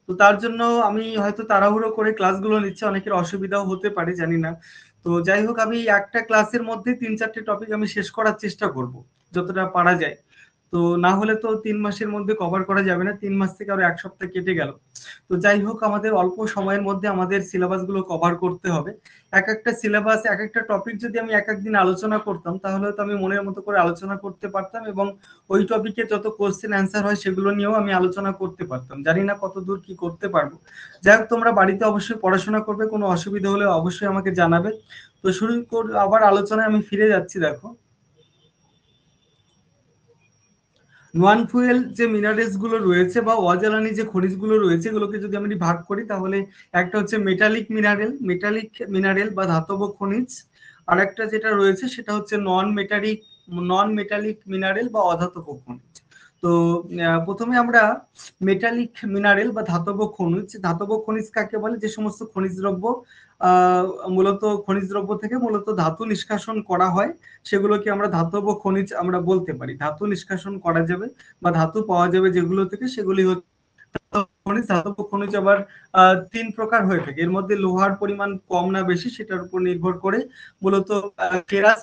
তো তার জন্য আমি হয়তো তাড়াহুড়ো করে ক্লাসগুলো নিচ্ছি, অনেকের অসুবিধাও হতে পারে, জানি না। তো যাই হোক, আমি একটা ক্লাসের মধ্যে 3-4টে টপিক আমি শেষ করার চেষ্টা করব যতটা পারা যায়। তো না হলে তো 3 মাসের মধ্যে কভার করা যাবে না, 3 মাস থেকে আরো 1 সপ্তাহ কেটে গেল। তো যাই হোক, আমাদের অল্প সময়ের মধ্যে আমাদের সিলেবাসগুলো কভার করতে হবে। এক একটা সিলেবাস, এক একটা টপিক যদি আমি এক একদিন আলোচনা করতাম তাহলে তো আমি মনের মতো করে আলোচনা করতে পারতাম, এবং ওই টপিকে যত কোশ্চেন অ্যান্সার হয় সেগুলো নিয়েও আমি আলোচনা করতে পারতাম। জানি না কতদূর কি করতে পারবো। যাই হোক, তোমরা বাড়িতে অবশ্যই পড়াশোনা করবে, কোনো অসুবিধা হলে অবশ্যই আমাকে জানাবে। তো শুরু আবার আলোচনায় আমি ফিরে যাচ্ছি। দেখো, নন ফুয়েল যে মিনারেলস গুলো রয়েছে বা অজ্বালানি যে খনিজগুলো রয়েছে, এগুলোকে যদি আমি ভাগ করি তাহলে একটা হচ্ছে মেটালিক মিনারেল বা ধাতব খনিজ, আর একটা যেটা রয়েছে সেটা হচ্ছে নন মেটালিক মিনারেল বা অধাতব খনিজ। তো প্রথমে আমরা মেটালিক মিনারেল বা ধাতব খনিজ কাকে বলে? যে সমস্ত খনিজ দ্রব্য মূলত খনিজ দ্রব্য থেকে মূলত ধাতু নিষ্কাশন করা হয়, সেগুলোকে আমরা ধাতব খনিজ আমরা বলতে পারি। ধাতু নিষ্কাশন করা যাবে বা ধাতু পাওয়া যাবে যেগুলো থেকে, সেগুলি হচ্ছে খনিজ। ধাতব খনিজ আবার 3 প্রকার হয়ে থাকে। এর মধ্যে লোহার পরিমাণ কম না বেশি সেটার উপর নির্ভর করে মূলত ফেরাস,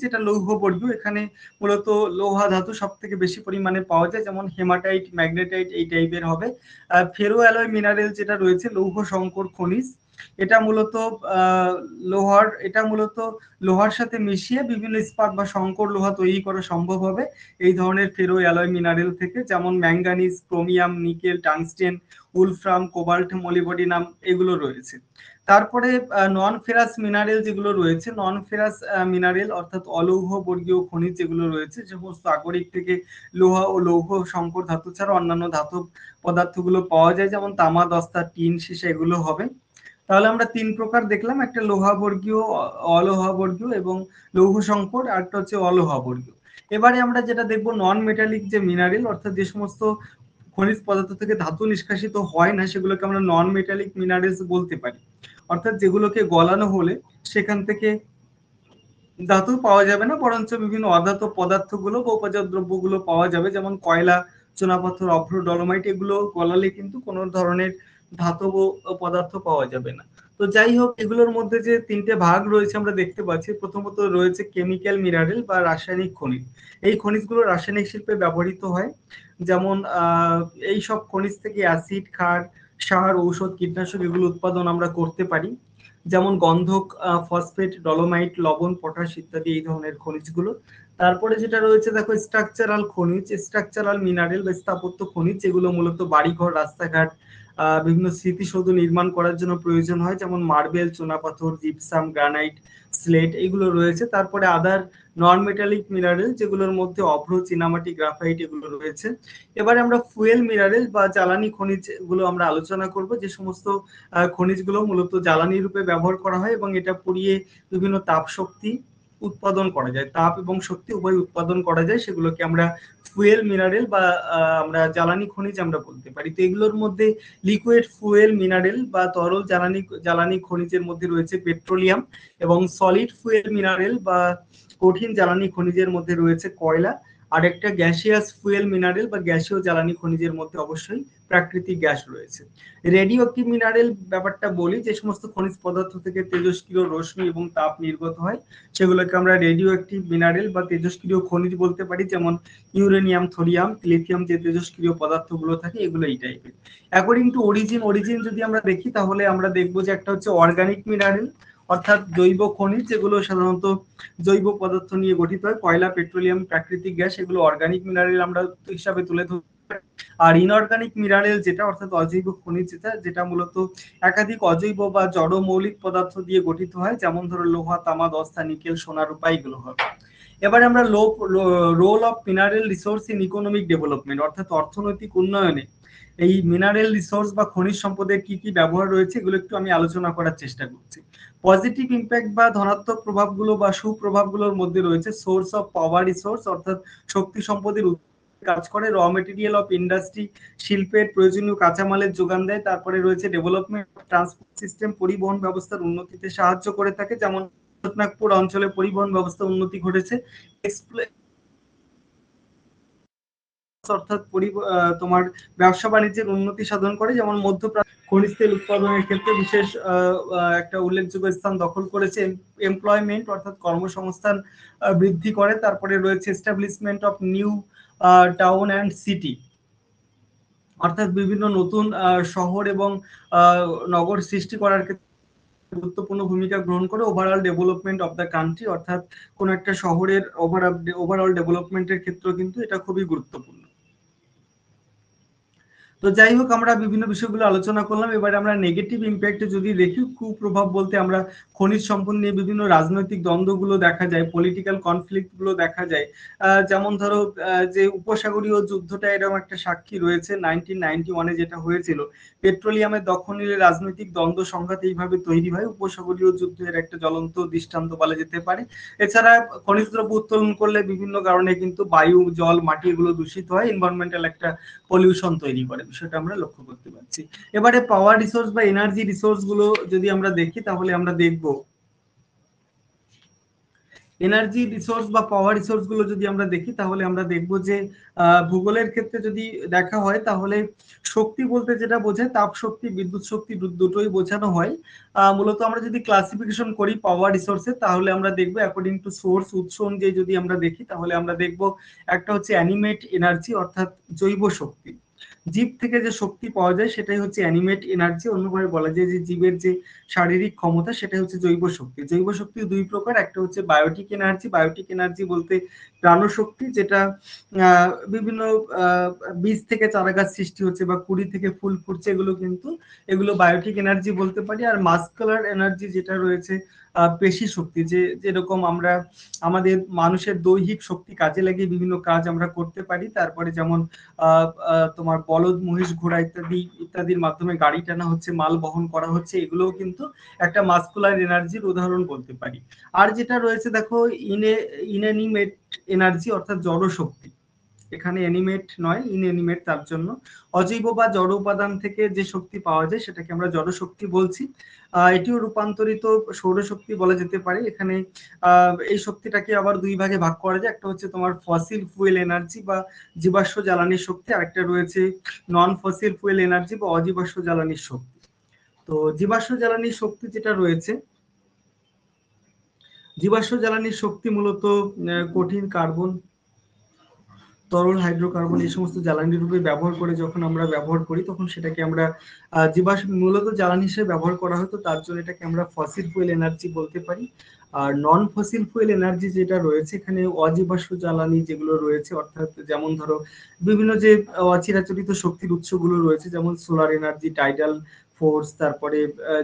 যেটা লৌহ বর্গীয়, এখানে মূলত লোহা ধাতু সব থেকে বেশি পরিমাণে পাওয়া যায়, যেমন হেমাটাইট, ম্যাগনেটাইট এই টাইপের হবে। ফেরো অ্যালয় মিনারেল যেটা রয়েছে লৌহ সংকর খনিজ, এটা মূলত লোহার সাথে মিশিয়ে বিভিন্ন ইস্পাত বা সংকর লোহা তৈরি করা সম্ভব হবে এই ধরনের ফেরো অ্যালয় মিনারেল থেকে, যেমন manganese, chromium, nickel, tungsten, Wolfram, cobalt, molybdenum এগুলো রয়েছে। তারপরে নন ফেরাস মিনারেল যেগুলো রয়েছে, নন ফেরাস মিনারেল অর্থাৎ অলৌহ বর্গীয় খনিজ যেগুলো রয়েছে, যে সমস্ত আগরিক থেকে লোহা ও লৌহ সংকর ধাতু ছাড়া অন্যান্য ধাতব পদার্থগুলো পাওয়া যায়, যেমন তামা, দস্তা, টিন, সীসা এগুলো হবে। তাহলে আমরা 3 প্রকার দেখলাম, একটা লোহা বর্গীয়, অলোহা বর্গীয় এবং লৌহ সংকর, আর একটা হচ্ছে অলোহা বর্গীয়। এবারে আমরা যেটা দেখবো নন মেটালিক যে মিনারেল, অর্থাৎ যে সমস্ত খনিজ পদার্থ থেকে ধাতু নিষ্কাশিত হয় না সেগুলোকে আমরা নন মেটালিক মিনারেলস বলতে পারি। অর্থাৎ যেগুলোকে গলানো হলে সেখান থেকে ধাতু পাওয়া যাবে না, বরঞ্চ বিভিন্ন অধাতু পদার্থগুলো বা উপজাত দ্রব্যগুলো পাওয়া যাবে, যেমন কয়লা, চুনাপাথর, অভ্র, ডলোমাইট এগুলো গলালে কিন্তু কোনো ধরনের ধাতব পদার্থ পাওয়া যাবে না। তো যাই হোক, এগুলোর মধ্যে যে 3টে ভাগ রয়েছে আমরা দেখতে পাচ্ছি। প্রথমত রয়েছে কেমিক্যাল মিনারেল বা রাসায়নিক খনিজ। এই খনিজগুলো রাসায়নিক শিল্পে ব্যবহৃত হয়, যেমন এই সব খনিজ থেকে অ্যাসিড, ক্ষার, সার, ঔষধ, কীটনাশক এগুলো উৎপাদন আমরা করতে পারি, যেমন গন্ধক, ফসফেট, ডলোমাইট, লবণ, পটাশ ইত্যাদি এই ধরনের খনিজগুলো। তারপরে যেটা রয়েছে দেখো স্ট্রাকচারাল মিনারেল বা স্থাপত্য খনিজ, যেগুলো মূলত বাড়িঘর, রাস্তাঘাট, বিভিন্ন স্মৃতিসৌধ নির্মাণ করার জন্য প্রয়োজন হয়, যেমন মার্বেল, চুনাপাথর, জিপসাম, গ্রানাইট, স্লেট এগুলো রয়েছে। তারপরে আদার নন মেটালিক মিনারেল, যেগুলোর মধ্যে অভ্র, চীনামাটি, গ্রাফাইট এগুলো রয়েছে। এবারে আমরা ফুয়েল মিনারেল বা জ্বালানি খনিজ গুলো আমরা আলোচনা করব, যে সমস্ত খনিজগুলো মূলত জ্বালানি রূপে ব্যবহার করা হয় এবং এটা পুড়িয়ে বিভিন্ন তাপ শক্তি উৎপাদন করা যায়, তাপ এবং শক্তি উভয় উৎপাদন করা যায়, সেগুলোকে আমরা ফুয়েল মিনারেল বা আমরা জ্বালানি খনিজ আমরা বলতে পারি। তো এগুলোর মধ্যে লিকুইড ফুয়েল মিনারেল বা তরল জ্বালানি খনিজের মধ্যে রয়েছে পেট্রোলিয়াম, এবং সলিড ফুয়েল মিনারেল বা কঠিন জ্বালানি খনিজের মধ্যে রয়েছে কয়লা। আর একটা গ্যাসিয়াস ফুয়েল মিনারেল বা গ্যাসীয় জ্বালানি খনিজের মধ্যে অবশ্যই প্রাকৃতিক গ্যাস রয়েছে। রেডিও অ্যাক্টিভ মিনারেল ব্যাপারটা বলি, যে সমস্ত খনিজ পদার্থ থেকে তেজস্ক্রিয় রশ্মি এবং তাপ নির্গত হয় সেগুলোকে আমরা রেডিও অ্যাক্টিভ মিনারেল বা তেজস্ক্রিয় খনিজ বলতে পারি, যেমন ইউরেনিয়াম, থোরিয়াম, লিথিয়াম যে তেজস্ক্রিয় পদার্থগুলো থাকে এগুলো এই টাইপের। অ্যাকর্ডিং টু অরিজিন যদি আমরা দেখি তাহলে আমরা দেখবো যে একটা হচ্ছে অর্গানিক মিনারেল। অর্থাৎ জৈব খনিজ, যেগুলো সাধারণত জৈব পদার্থ নিয়ে গঠিত হয়, কয়লা, পেট্রোলিয়াম, প্রাকৃতিক গ্যাস, এগুলো অর্গানিক মিনারেল আমরা হিসাবে তুলে ধরি। আর ইনঅর্গানিক মিনারেল যেটা, অর্থাৎ অজৈব খনিজ যেটা মূলত একাধিক অজৈব বা জড় মৌলিক পদার্থ দিয়ে গঠিত হয়, যেমন ধরো লোহা, তামা, দস্তা, নিকেল, সোনা, রূপা, এগুলো হবে। এবারে আমরা role of mineral resource in economic development, অর্থাৎ অর্থনৈতিক উন্নয়নে এই মিনারেল রিসোর্স বা খনিজ সম্পদের কি কি ব্যবহার রয়েছে, এগুলো একটু আমি আলোচনা করার চেষ্টা করছি। পজিটিভ ইম্প্যাক্ট বা ধনাত্মক প্রভাবগুলো বা সুপ্রভাবগুলোর মধ্যে রয়েছে সোর্স অফ পাওয়ার রিসোর্স, অর্থাৎ শক্তি সম্পদের কাজ করে, র মেটেরিয়াল অফ ইন্ডাস্ট্রি, শিল্পের প্রয়োজনীয় কাঁচামালের যোগান দেয়। তারপরে রয়েছে ডেভেলপমেন্ট ট্রান্সপোর্ট সিস্টেম, পরিবহন ব্যবস্থার উন্নতিতে সাহায্য করে থাকে, যেমন নাগপুর অঞ্চলে পরিবহন ব্যবস্থা উন্নতি ঘটেছে। অর্থাৎ তোমার ব্যবসা বাণিজ্যের উন্নতি সাধন করে, যেমন মধ্যপ্রাচ্য খনিজ তেল উৎপাদনের ক্ষেত্রে বিশেষ একটা উল্লেখযোগ্য স্থান দখল করেছে। এমপ্লয়মেন্ট অর্থাৎ কর্মসংস্থান বৃদ্ধি করে। তারপরে রয়েছে establishment of new town and city, অর্থাৎ বিভিন্ন নতুন শহর এবং নগর সৃষ্টি করার ক্ষেত্রে গুরুত্বপূর্ণ ভূমিকা গ্রহণ করে। Overall development of the country, অর্থাৎ কোন একটা শহরের ওভারঅল ডেভেলপমেন্টের ক্ষেত্রে কিন্তু এটা খুবই গুরুত্বপূর্ণ। তো যাই হোক, আমরা বিভিন্ন বিষয়গুলো আলোচনা করলাম। এবারে আমরা নেগেটিভ ইম্প্যাক্টে যদি দেখি, কুপ্রভাব বলতে আমরা খনিজ সম্পদ নিয়ে বিভিন্ন রাজনৈতিক দ্বন্দ্বগুলো দেখা যায়, পলিটিক্যাল কনফ্লিক্ট গুলো দেখা যায়। যেমন ধরো যে উপসাগরীয় যুদ্ধটা, এরকম একটা সাক্ষী রয়েছে 1991-এ যেটা হয়েছিল। পেট্রোলিয়ামের দখল নিয়ে রাজনৈতিক দ্বন্দ্ব সংঘাত এইভাবে তৈরি হয়। উপসাগরীয় যুদ্ধের একটা জ্বলন্ত দৃষ্টান্ত বলা যেতে পারে। এছাড়া খনিজ দ্রব্য উত্তোলন করলে বিভিন্ন কারণে কিন্তু বায়ু, জল, মাটি এগুলো দূষিত হয়, এনভায়রনমেন্টাল একটা পলিউশন তৈরি করে, বিষয়টা আমরা লক্ষ্য করতে পারছি। এবারে পাওয়ার রিসোর্স বা এনার্জি রিসোর্স গুলো যদি আমরা দেখি, তাহলে আমরা দেখব এনার্জি রিসোর্স বা পাওয়ার রিসোর্স গুলো যদি আমরা দেখি, তাহলে আমরা দেখব যে ভূগোলের ক্ষেত্রে যদি দেখা হয়, তাহলে শক্তি বলতে যেটা বোঝায়, তাপ শক্তি, বিদ্যুৎ শক্তি দুটোই বোঝানো হয়। মূলত আমরা যদি ক্লাসিফিকেশন করি পাওয়ার রিসোর্সে, তাহলে আমরা দেখব অ্যাকর্ডিং টু সোর্স, উৎস অনুযায়ী যদি আমরা দেখি, তাহলে আমরা দেখব একটা হচ্ছে অ্যানিমেট এনার্জি, অর্থাৎ জৈব শক্তি। জীব থেকে যে শক্তি পাওয়া যায় সেটাই হচ্ছে অ্যানিমেট এনার্জি। অন্যভাবে বলা যায় যে জীবের যে শারীরিক ক্ষমতা, সেটাই হচ্ছে জৈব শক্তি। জৈব শক্তি দুই প্রকার, একটা হচ্ছে বায়োটিক এনার্জি। বায়োটিক এনার্জি বলতে প্রাণশক্তি, যেটা বিভিন্ন বীজ থেকে চারা গাছ সৃষ্টি হচ্ছে বা কুড়ি থেকে ফুল ফুটছে, এগুলো বায়োটিক এনার্জি বলতে পারি। আর মাসকুলার এনার্জি যেটা রয়েছে, পেশি শক্তি, যেরকম আমরা আমাদের মানুষের দৈহিক শক্তি কাজে লাগিয়ে বিভিন্ন কাজ আমরা করতে পারি। তারপরে যেমন তোমার বলদ, মহিষ, ঘোড়া ইত্যাদির মাধ্যমে গাড়ি টানা হচ্ছে, মাল বহন করা হচ্ছে, এগুলোও কিন্তু একটা মাসকুলার এনার্জির উদাহরণ বলতে পারি। আর যেটা রয়েছে দেখো, ইনএনিমেট এনার্জি, অর্থাৎ জড় শক্তি। এখানে অ্যানিমেট নয়, ইনঅ্যানিমেট, তার জন্য অজৈব বা জড় উপাদান থেকে যে শক্তি পাওয়া যায় সেটাকে আমরা জড় শক্তি বলছি। এটিও রূপান্তরিত সৌরশক্তি বলা যেতে পারে। এখানে এই শক্তিটাকে আবার দুই ভাগে ভাগ করা যায়, একটা হচ্ছে তোমার ফসিল ফুয়েল এনার্জি বা জীবাশ্ম জ্বালানির শক্তি, আরেকটা রয়েছে নন ফসিল ফুয়েল এনার্জি বা অজীবাশ্ম জ্বালানির শক্তি। তো জীবাশ্ম জ্বালানির শক্তি যেটা রয়েছে, জীবাশ্ম জ্বালানির শক্তি মূলত কঠিন কার্বন, তরল হাইড্রোকার্বন, এই সমস্ত জ্বালানি রূপে ব্যবহার করে যখন আমরা ব্যবহার করি, তখন সেটাকে আমরা জীবাশ্ম মূলত জ্বালানি হিসেবে ব্যবহার করা হতো, তার জন্য এটাকে আমরা ফসিল ফুয়েল এনার্জি বলতে পারি। আর নন ফসিল ফুয়েল এনার্জি যেটা রয়েছে, এখানে অজীবাশ্ম জ্বালানি যেগুলো রয়েছে, অর্থাৎ যেমন ধরো বিভিন্ন যে অচিরাচরিত শক্তির উৎসগুলো রয়েছে, যেমন সোলার এনার্জি, টাইডাল ফোর্স, তারপরে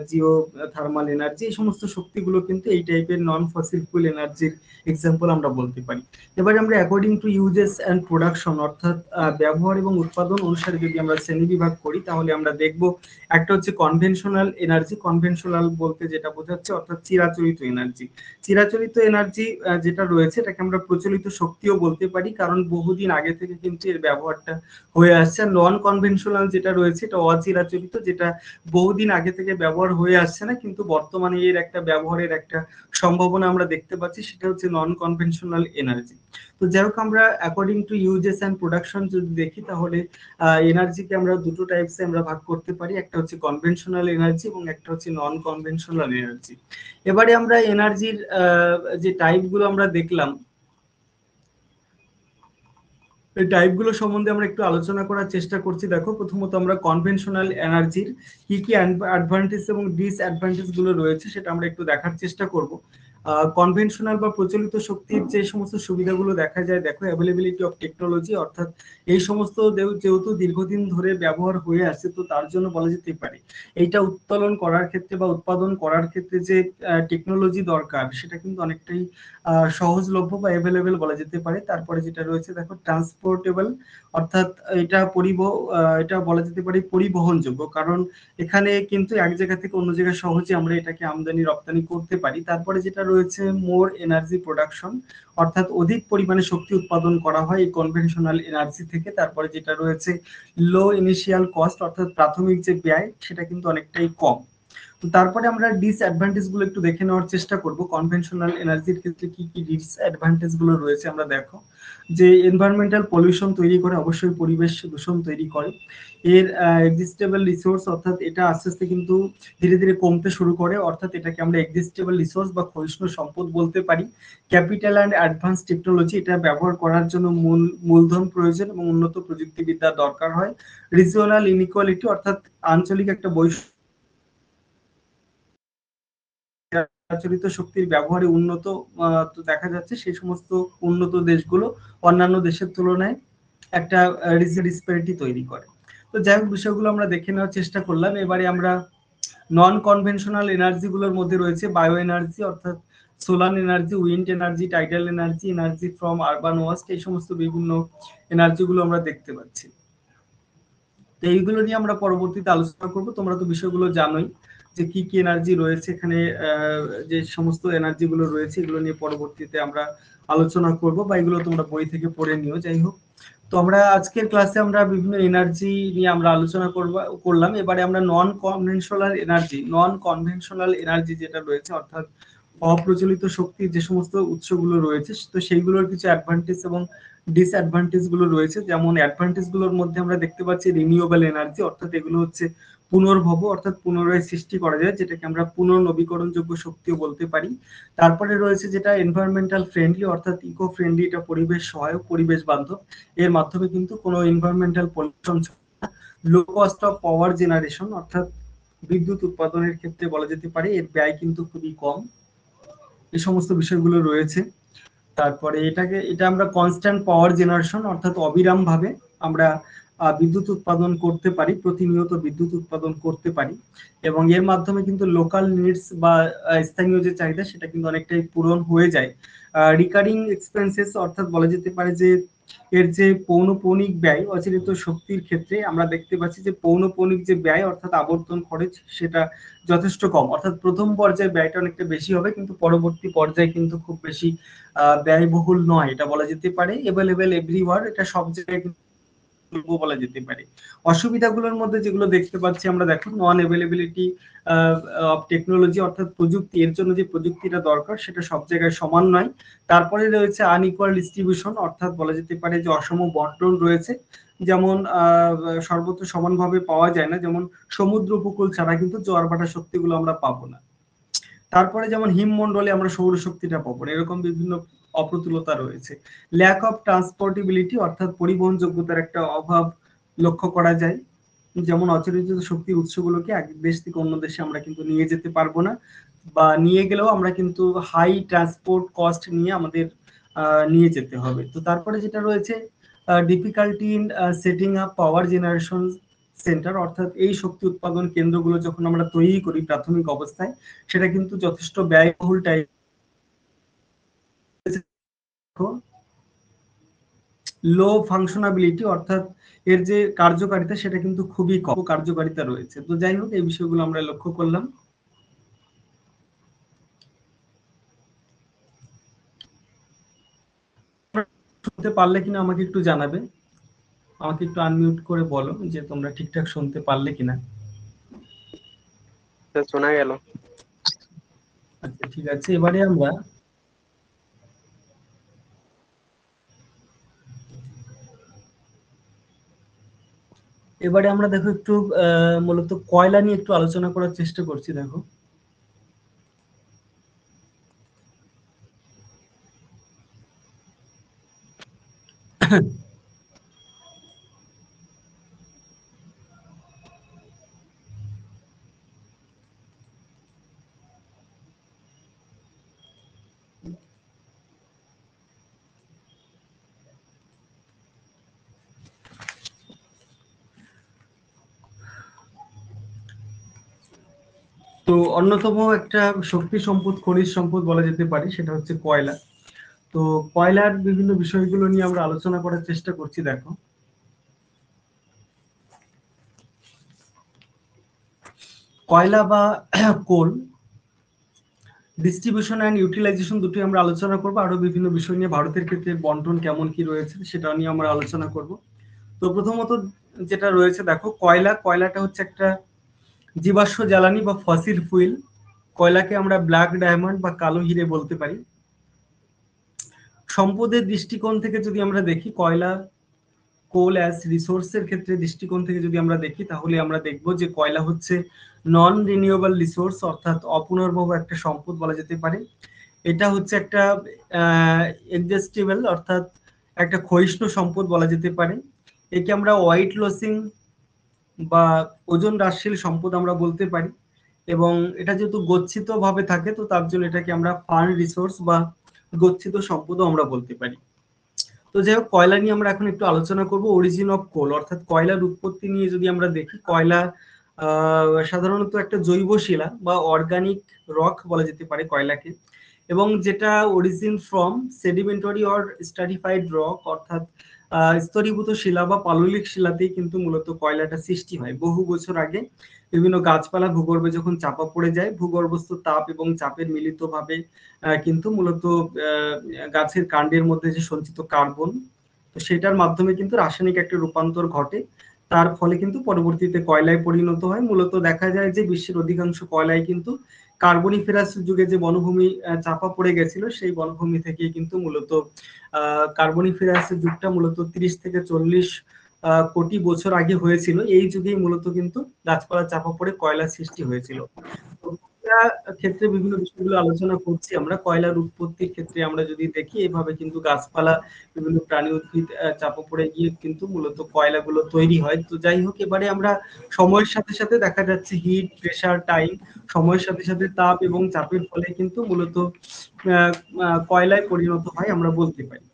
জিও থার্মাল এনার্জি, এই সমস্ত শক্তিগুলো কিন্তু এই টাইপের নন ফসিল ফুয়েল এনার্জির এক্সাম্পল আমরা বলতে পারি। এবারে আমরা according to uses and production, অর্থাৎ ব্যবহার এবং উৎপাদন অনুসারে যদি আমরা শ্রেণী বিভাগ করি, তাহলে আমরা দেখব একটা হচ্ছে কনভেনশনাল এনার্জি। কনভেনশনাল বলতে যেটা বোঝাচ্ছে, অর্থাৎ চিরাচরিত এনার্জি। চিরাচরিত এনার্জি যেটা রয়েছে, এটাকে আমরা প্রচলিত শক্তিও বলতে পারি, কারণ বহুদিন আগে থেকে কিন্তু এর ব্যবহারটা হয়ে আসছে। নন কনভেনশনাল যেটা রয়েছে, এটা অচিরাচরিত, যেটা বহুদিন আগে থেকে ব্যবহার হয়ে আসছে না, কিন্তু বর্তমানে এর একটা ব্যবহারের একটা সম্ভাবনা আমরা দেখতে পাচ্ছি, সেটা হচ্ছে নন কনভেনশনাল এনার্জি। তো যাই হোক, আমরা according to uses and production যদি দেখি, তাহলে এনার্জিকে আমরা দুটো টাইপসে আমরা ভাগ করতে পারি, একটা হচ্ছে কনভেনশনাল এনার্জি এবং একটা হচ্ছে নন কনভেনশনাল এনার্জি। এবারে আমরা এনার্জির যে টাইপ গুলো আমরা দেখলাম, এই টাইপগুলো সম্বন্ধে আমরা একটু আলোচনা করার চেষ্টা করছি। দেখো, প্রথমত আমরা কনভেনশনাল এনার্জির কি কি অ্যাডভান্টেজ এবং ডিসঅ্যাডভান্টেজ গুলো রয়েছে সেটা আমরা একটু দেখার চেষ্টা করব। কনভেনশনাল বা প্রচলিত শক্তির যে সমস্ত সুবিধাগুলো দেখা যায়, দেখো, অ্যাভেলেবিলিটি অফ টেকনোলজি, অর্থাৎ এই সমস্ত যেহেতু দীর্ঘদিন ধরে ব্যবহার হয়ে আসছে, তো তার জন্য বলা যেতে পারে এইটা উত্তোলন করার ক্ষেত্রে বা উৎপাদন করার ক্ষেত্রে যে টেকনোলজি দরকার সেটা কিন্তু অনেকটাই সহজলভ্য বা অ্যাভেলেবেল বলা যেতে পারে। তারপরে যেটা রয়েছে, দেখো, ট্রান্সপোর্টেবল, অর্থাৎ এটা বলা যেতে পারে পরিবহনযোগ্য, কারণ এখানে কিন্তু এক জায়গা থেকে অন্য জায়গায় সহজে আমরা এটাকে আমদানি রপ্তানি করতে পারি। তারপরে যেটা রয়েছে মোর এনার্জি প্রোডাকশন, অর্থাৎ অধিক পরিমাণে শক্তি উৎপাদন করা হয় এই কনভেনশনাল এনার্জি থেকে। তারপরে যেটা রয়েছে লো ইনিশিয়াল কস্ট, অর্থাৎ প্রাথমিক যে ব্যয় সেটা কিন্তু অনেকটাই কম। তো তারপরে আমরা ডিসঅ্যাডভান্টেজ গুলো একটু দেখে নেওয়ার চেষ্টা করব। কনভেনশনাল এনার্জির ক্ষেত্রে কি কি ডিসঅ্যাডভান্টেজ গুলো রয়েছে আমরা দেখো, যে এনভায়রনমেন্টাল পলিউশন তৈরি করে, অবশ্যই পরিবেশ দূষণ তৈরি করে। এর এক্সিস্টেবল রিসোর্স, অর্থাৎ এটা আস্তে আস্তে কিন্তু ধীরে ধীরে কমতে শুরু করে, অর্থাৎ এটাকে আমরা এক্সিস্টেবল রিসোর্স বা ক্ষয়িষ্ণু সম্পদ বলতে পারি। ক্যাপিটাল অ্যান্ড অ্যাডভান্স টেকনোলজি, এটা ব্যবহার করার জন্য মূলধন প্রয়োজন এবং উন্নত প্রযুক্তিবিদ্যা দরকার হয়। রিজিওনাল ইনইকুয়ালিটি, অর্থাৎ আঞ্চলিক একটা বৈষম্য, প্রচলিত শক্তির ব্যবহারে উন্নত তো দেখা যাচ্ছে সেই সমস্ত উন্নত দেশগুলো অন্যান্য দেশের তুলনায় একটা ডিসপ্যারিটি তৈরি করে। তো যাই হোক, বিষয়গুলো আমরা দেখে নেওয়ার চেষ্টা করলাম। এবারে আমরা নন কনভেনশনাল এনার্জি গুলোর মধ্যে রয়েছে বায়ো এনার্জি, অর্থাৎ solar energy, wind energy, tidal energy, energy from urban waste, এই সমস্ত বিভিন্ন এনার্জি গুলো আমরা দেখতে পাচ্ছি। তো এইগুলো নিয়ে আমরা পরবর্তীতে আলোচনা করব। তোমরা তো বিষয়গুলো জানোই যে কি কি এনার্জি রয়েছে এখানে, যে সমস্ত এনার্জি গুলো রয়েছে এগুলো নিয়ে পরবর্তীতে আমরা আলোচনা করব, বা এগুলো তোমরা বই থেকে পড়ে নিও। যাই হোক, তো আমরা আজকের ক্লাসে আমরা বিভিন্ন এনার্জি নিয়ে আমরা আলোচনা করলাম। এবারে আমরা নন কনভেনশনাল এনার্জি যেটা রয়েছে, অর্থাৎ অপ্রচলিত শক্তির যে সমস্ত উৎসগুলো রয়েছে, তো সেইগুলোর কিছু অ্যাডভান্টেজ এবং ডিসঅ্যাডভান্টেজ গুলো রয়েছে। যেমন অ্যাডভান্টেজ গুলোর মধ্যে আমরা দেখতে পাচ্ছি রিনিউয়েবল এনার্জি, অর্থাৎ এগুলো হচ্ছে পুনর্ভব, অর্থাৎ পুনরায় সৃষ্টি করা যায়, যেটাকে আমরা পুনর্নবীকরণযোগ্য শক্তিও বলতে পারি। তারপরে রয়েছে যেটা এনভায়রনমেন্টাল ফ্রেন্ডলি, অর্থাৎ ইকো ফ্রেন্ডলি, এটা পরিবেশ সহায়ক, পরিবেশ বান্ধব। এর মাধ্যমে কিন্তু কোনো environmental pollution. Low cost of power generation, অর্থাৎ বিদ্যুৎ উৎপাদনের ক্ষেত্রে বলা যেতে পারে এর ব্যয় কিন্তু খুবই কম। এই সমস্ত বিষয়গুলো রয়েছে। তারপরে এটা আমরা কনস্ট্যান্ট পাওয়ার জেনারেশন, অর্থাৎ অবিরাম ভাবে আমরা বিদ্যুৎ উৎপাদন করতে পারি, প্রতিনিয়ত বিদ্যুৎ উৎপাদন করতে পারি, এবং এর মাধ্যমে কিন্তু লোকাল নিডস বা স্থানীয় যে চাহিদা সেটা কিন্তু অনেকটাই পূরণ হয়ে যায়। রিকারিং এক্সপেন্সেস, অর্থাৎ বলা যেতে পারে যে এর যে পৌনঃপুনিক ব্যয় অতিরিক্ত শক্তির ক্ষেত্রে আমরা দেখতে পাচ্ছি যে পৌনঃপুনিক যে ব্যয়, অর্থাৎ আবর্তন খরচ, সেটা যথেষ্ট কম। অর্থাৎ প্রথম পর্যায়ে ব্যয়টা অনেকটা বেশি হবে, কিন্তু পরবর্তী পর্যায়ে কিন্তু খুব বেশি ব্যয়বহুল নয়, এটা বলা যেতে পারে। অ্যাভেলেবেল এভরিওয়ার, এটা সব জায়গায় বলা যেতে পারে। অসুবিধাগুলোর মধ্যে যেগুলো দেখতে পাচ্ছি আমরা, দেখো, নন অ্যাভেলেবিলিটি অফ টেকনোলজি, অর্থাৎ প্রযুক্তি, এর জন্য যে প্রযুক্তিটা দরকার সেটা সব জায়গায় সমান নয়। তারপরে রয়েছে আনইকুয়াল ডিস্ট্রিবিউশন, অর্থাৎ বলা যেতে পারে যে অসম বন্টন রয়েছে। যেমন সর্বত্র সমানভাবে পাওয়া যায় না, যেমন সমুদ্র উপকূল ছাড়া কিন্তু জোয়ার ভাটা শক্তিগুলো আমরা পাবো না। তারপরে যেমন হিমমন্ডলে আমরা সৌরশক্তিটা পাবো না, এরকম বিভিন্ন অপ্রতুলতা রয়েছে। ল্যাক অফ ট্রান্সপোর্টেবিলিটি, অর্থাৎ পরিবহন যোগ্যতার একটা অভাব লক্ষ্য করা যায়। যেমন অচরিত শক্তির উৎসগুলোকে এক দেশ থেকে অন্য দেশে আমরা কিন্তু নিয়ে যেতে পারবো না, বা নিয়ে গেলেও আমরা কিন্তু হাই ট্রান্সপোর্ট কস্ট নিয়ে আমাদের নিয়ে যেতে হবে। তো তারপরে যেটা রয়েছে difficulty in setting up power generation centre, অর্থাৎ এই শক্তি উৎপাদন কেন্দ্রগুলো যখন আমরা তৈরি করি প্রাথমিক অবস্থায়, সেটা কিন্তু যথেষ্ট ব্যয়বহুল টাইপ। লো ফাংশনাবিলিটি, অর্থাৎ এর যে কার্যকারিতা সেটা কিন্তু খুবই কম কার্যকারিতা রয়েছে। তো যাই হোক, এই বিষয়গুলো আমরা লক্ষ্য করলাম। শুনতে পারলে কিনা আমাকে একটু জানাবে, আমাকে একটু আনমিউট করে বলো যে তোমরা ঠিকঠাক শুনতে পারলে কিনা। শোনা গেল। আচ্ছা, ঠিক আছে। এবারে আমরা দেখো একটু মূলত কয়লা নিয়ে একটু আলোচনা করার চেষ্টা করছি। দেখো, তো অন্যতম একটা শক্তি সম্পদ, খনিজ সম্পদ বলা যেতে পারে, সেটা হচ্ছে কয়লা। তো কয়লার বিভিন্ন বিষয়গুলো নিয়ে আমরা আলোচনা করার চেষ্টা করছি। দেখো, কয়লা বা কোল ডিস্ট্রিবিউশন অ্যান্ড ইউটিলাইজেশন দুটোই আমরা আলোচনা করব। আরো বিভিন্ন বিষয় নিয়ে, ভারতের ক্ষেত্রে বন্টন কেমন কি রয়েছে সেটা নিয়ে আমরা আলোচনা করব। তো প্রথমত যেটা রয়েছে, দেখো, কয়লাটা হচ্ছে একটা জীবাশ্ম জ্বালানি বা ফসিল ফুয়েল। কয়লাকে আমরা ব্ল্যাক ডায়মন্ড বা কালো হিরে বলতে পারি। সম্পদের দৃষ্টিকোণ থেকে যদি আমরা দেখি, কয়লা কোল অ্যাজ রিসোর্সের ক্ষেত্রে দৃষ্টিকোণ থেকে যদি আমরা দেখি, তাহলে আমরা দেখব যে কয়লা হচ্ছে নন রিনিউয়েবল রিসোর্স, অর্থাৎ অপুনর্ভব একটা সম্পদ বলা যেতে পারে। এটা হচ্ছে একটা এক্সজস্টিবল, অর্থাৎ একটা ক্ষয়িষ্ণু সম্পদ বলা যেতে পারে। একে আমরা ওয়াইট লসিং বা ওজন হ্রাসশীল সম্পদ আমরা বলতে পারি। এবং এটা যেহেতু গচ্ছিত ভাবে থাকে, তো তার জন্য এটাকে আমরা ফান্ড রিসোর্স বা গচ্ছিত সম্পদও আমরা বলতে পারি। তো যাই হোক, কয়লা নিয়ে আমরা এখন একটু আলোচনা করব। অরিজিন অফ কোল, অর্থাৎ কয়লার উৎপত্তি নিয়ে যদি আমরা দেখি, কয়লা সাধারণত একটা জৈব শিলা বা অর্গানিক রক বলা যেতে পারে কয়লাকে, এবং যেটা origin from sedimentary or stratified rock, অর্থাৎ স্তরীভূত শিলা বা পাললিক শিলাতেই কিন্তু মূলত কয়লাটা সৃষ্টি হয়। বহু বছর আগে বিভিন্ন গাছপালা ভূগর্ভে যখন চাপা পড়ে যায়, ভূগর্ভস্থ তাপ এবং চাপের মিলিতভাবে কিন্তু মূলত গাছের কাণ্ডের মধ্যে যে সঞ্চিত কার্বন, তো সেটার মাধ্যমে কিন্তু রাসায়নিক একটা রূপান্তর ঘটে। তার ফলে কিন্তু পরবর্তীতে কয়লায় পরিণত হয়। মূলত দেখা যায় যে বিশ্বের অধিকাংশ কয়লাই কিন্তু কার্বনিফেরাস যুগে যে বনভূমি চাপা পড়ে গেছিল, সেই বনভূমি থেকে কিন্তু মূলত কার্বনিফেরাস যুগটা মূলত 30 থেকে 40 কোটি বছর আগে হয়েছিল। এই যুগেই মূলত কিন্তু গাছপালা চাপা পড়ে কয়লা সৃষ্টি হয়েছিল। ক্ষেত্রে বিভিন্ন বিষয়গুলো আলোচনা করছি আমরা। কয়লার উৎপত্তির ক্ষেত্রে আমরা যদি দেখি, এভাবে কিন্তু গাছপালা, বিভিন্ন প্রাণী, উদ্ভিদ চাপা পড়ে গিয়ে কিন্তু মূলত কয়লাগুলো তৈরি হয়। তো যাই হোক, এবারে আমরা সময়ের সাথে সাথে দেখা যাচ্ছে হিট, প্রেসার, টাইম, সময়ের সাথে সাথে তাপ এবং চাপের ফলে কিন্তু মূলত কয়লায় পরিণত হয় আমরা বলতে পারি।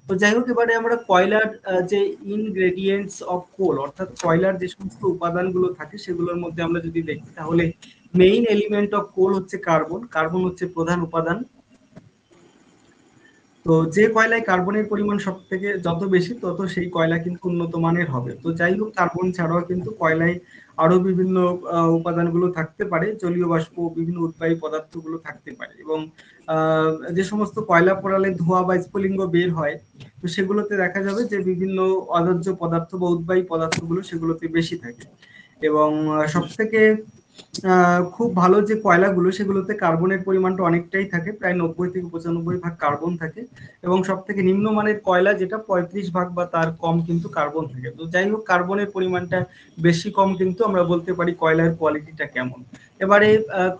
তো যাই হোক, এবারে আমরা কয়লার যে ইনগ্রেডিয়েন্টস অফ কোল, অর্থাৎ কয়লার যে সমস্ত উপাদানগুলো থাকে সেগুলোর মধ্যে আমরা যদি দেখি, তাহলে মেইন এলিমেন্ট অফ কোল হচ্ছে কার্বন। কার্বন হচ্ছে প্রধান উপাদান। তো যে কয়লায় কার্বনের পরিমাণ সব থেকে যত বেশি, তত সেই কয়লা কিন্তু উন্নত মানের হবে। তো যাই হোক, কার্বন ছাড়াও কিন্তু কয়লায় আরো বিভিন্ন উপাদানগুলো থাকতে পারে, জলীয় বাষ্প, বিভিন্ন উৎবাহী পদার্থগুলো থাকতে পারে। এবং যে সমস্ত কয়লা পোড়ালে ধোঁয়া বা স্ফুলিঙ্গ বের হয়, তো সেগুলোতে দেখা যাবে যে বিভিন্ন অদাহ্য পদার্থ বা উৎবাহী পদার্থগুলো সেগুলোতে বেশি থাকে। এবং সব থেকে খুব ভালো যে কয়লাগুলো, সেগুলোতে কার্বনের পরিমাণটা অনেকটাই থাকে, প্রায় 90 থেকে 95 ভাগ কার্বন থাকে। এবং সব থেকে নিম্নমানের কয়লা যেটা 35 ভাগ বা তার কম কিন্তু কার্বন থাকে। তো যাই হোক, কার্বনের পরিমাণটা বেশি কম কিন্তু আমরা বলতে পারি কয়লার কোয়ালিটিটা কেমন। এবারে